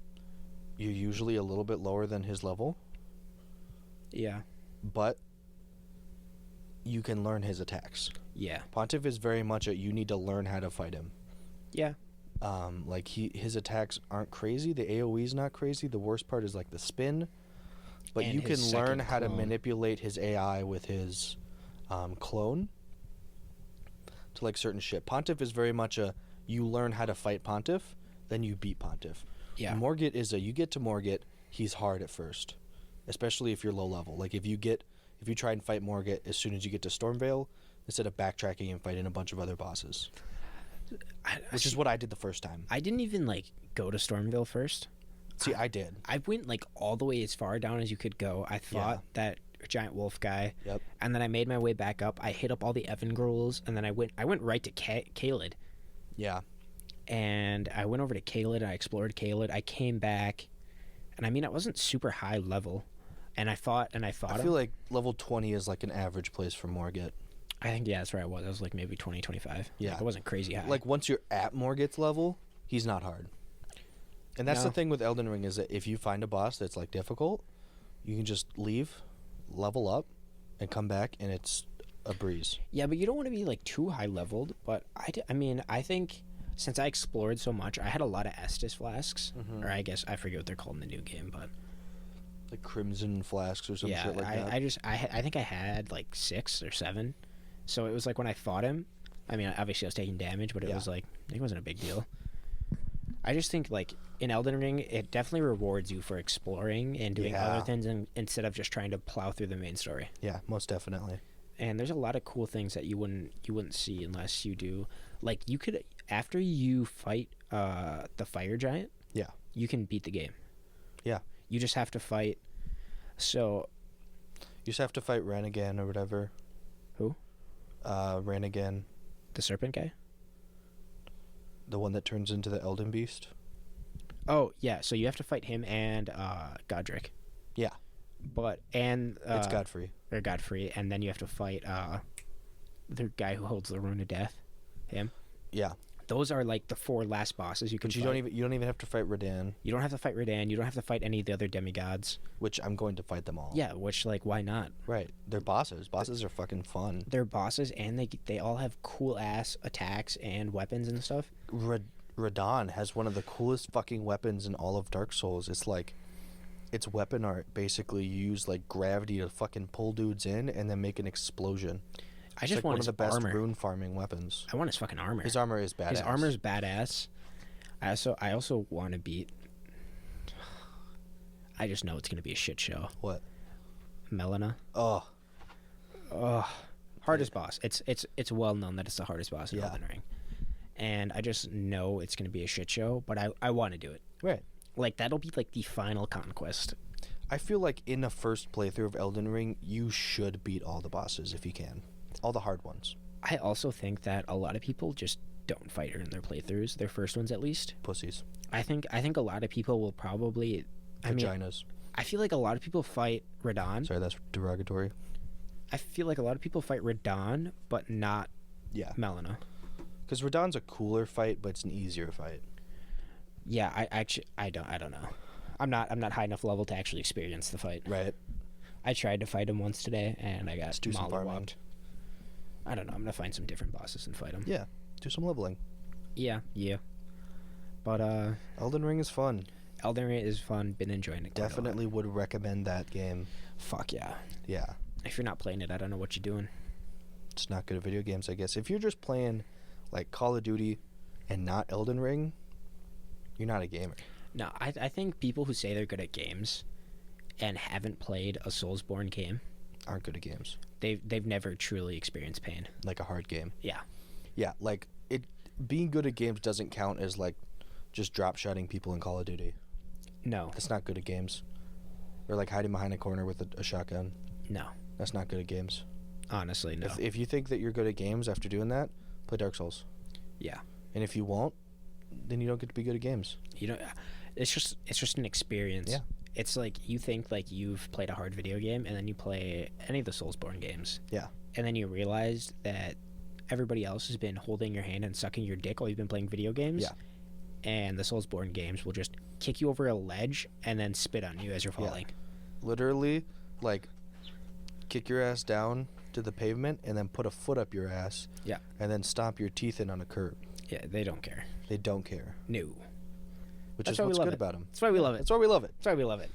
you're usually a little bit lower than his level, Yeah. but you can learn his attacks. Yeah. Pontiff is very much you need to learn how to fight him. Yeah. Like his attacks aren't crazy. The AoE's not crazy. The worst part is like the spin. But And you his can learn second how to clone. manipulate his AI with his clone to like certain shit. Pontiff is very much a you learn how to fight Pontiff, then you beat Pontiff. Yeah. Morgott is a you get to Morgott, he's hard at first, especially if you're low level. Like if you try and fight Morgott as soon as you get to Stormvale, instead of backtracking and fighting a bunch of other bosses, which is what I did the first time. I didn't even like go to Stormville first. See, I did. I went like all the way as far down as you could go. I fought that giant wolf guy. Yep. And then I made my way back up. I hit up all the Evan girls, and then I went right to Kaled. Yeah. And I went over to Kaled. I explored Kaled. I came back, and I mean I wasn't super high level, and I fought I him. feel like level 20 is like an average place for Morgott. I think that's where I was. I was like maybe 20, 25. Yeah. Like, I wasn't crazy high. Like once you're at Morgott's level, he's not hard. And that's No. the thing with Elden Ring is that if you find a boss that's like difficult, you can just leave, level up, and come back, and it's a breeze. Yeah, but you don't want to be like too high leveled. But I mean, I think since I explored so much, I had a lot of Estus flasks, Mhm. or I guess I forget what they're called in the new game. But Like Crimson Flasks or some yeah, shit like that. I think I had like 6 or 7. So it was like when I fought him. I mean, obviously I was taking damage, but it Yeah. was like it wasn't a big deal. I just think like in Elden Ring, it definitely rewards you for exploring and doing Yeah. other things instead of just trying to plow through the main story. Yeah, most definitely. And there's a lot of cool things that you wouldn't see unless you do. Like you could after you fight the fire giant, Yeah. you can beat the game. Yeah. You just have to fight. So You just have to fight Ranagan or whatever. Who? Ranagan, the serpent guy. the one that turns into the Elden Beast. Oh yeah, so you have to fight him and Godric. Yeah. And It's Godfrey. or Godfrey, and then you have to fight the guy who holds the rune of death. Him. Yeah. Those are like the 4 last bosses you can. But you fight. don't even have to fight Radan, You don't have to fight Radan. You don't have to fight any of the other demigods. which I'm going to fight them all. Yeah, which like why not? Right. They're bosses. Bosses are fucking fun. They're bosses, and they all have cool ass attacks and weapons and stuff. Radan has one of the coolest fucking weapons in all of Dark Souls. It's like, it's weapon art. Basically, you use like gravity to fucking pull dudes in and then make an explosion. I It's just like want one of his the best armor. rune farming weapons. I want his fucking armor. His armor is badass. His armor's badass. I also want to beat. I just know it's gonna be a shit show. What? Melina. Oh, Hardest boss. It's well known that it's the hardest boss in Yeah. Elden Ring, and I just know it's gonna be a shit show. But I want to do it. right. Like that'll be like the final conquest. I feel like in the first playthrough of Elden Ring, you should beat all the bosses if you can. All the hard ones. I also think that a lot of people just don't fight her in their playthroughs, their first ones at least. Pussies. I think a lot of people will probably. I mean, Vaginas. I feel like a lot of people fight Radon. Sorry, that's derogatory. I feel like a lot of people fight Radon, but not Yeah. Melina. Because Radan's a cooler fight, but it's an easier fight. Yeah, I don't know. I'm not high enough level to actually experience the fight. Right. I tried to fight him once today, and I got Let's do some farming. mollywopped. I don't know. I'm gonna find some different bosses and fight them. Yeah. Do some leveling. Yeah. But Elden Ring is fun. Elden Ring is fun. Been enjoying it. Quite a lot. Definitely would recommend that game. Fuck yeah. Yeah. If you're not playing it, I don't know what you're doing. It's not good at video games, I guess. If you're just playing like Call of Duty and not Elden Ring, you're not a gamer. No, I think people who say they're good at games and haven't played a Soulsborne game, Aren't good at games. they've never truly experienced pain. Like a hard game. Yeah. Yeah, like it being good at games doesn't count as like just drop shotting people in Call of Duty. No. That's not good at games. Or like hiding behind a corner with a shotgun. No. That's not good at games. Honestly, no. If you think that you're good at games after doing that, play Dark Souls. Yeah. And if you won't, then you don't get to be good at games. You know, it's just an experience. Yeah. It's like you think like you've played a hard video game, and then you play any of the Soulsborne games, Yeah. and then you realize that everybody else has been holding your hand and sucking your dick while you've been playing video games. Yeah. And the Soulsborne games will just kick you over a ledge and then spit on you as you're Yeah. falling. Literally, like, kick your ass down to the pavement and then put a foot up your ass. Yeah. And then stomp your teeth in on a curb. Yeah, they don't care. They don't care, No. which That's is why we what's love good it. about them. That's why we love it. That's why we love it. That's why we love it.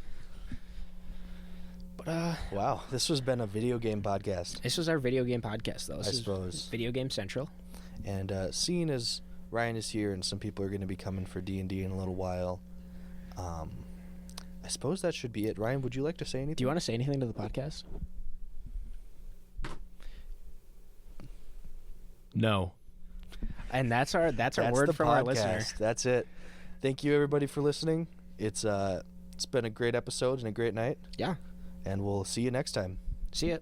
But Wow, this has been a video game podcast. this was our video game podcast, though. This I is suppose. Video Game Central. And seeing as Ryan is here and some people are going to be coming for D&D in a little while, I suppose that should be it. Ryan, would you like to say anything? Do you want to say anything to the podcast? No. And that's our word the from our podcast. listener. That's it. Thank you everybody for listening. It's been a great episode and a great night, Yeah. and we'll see you next time. See ya.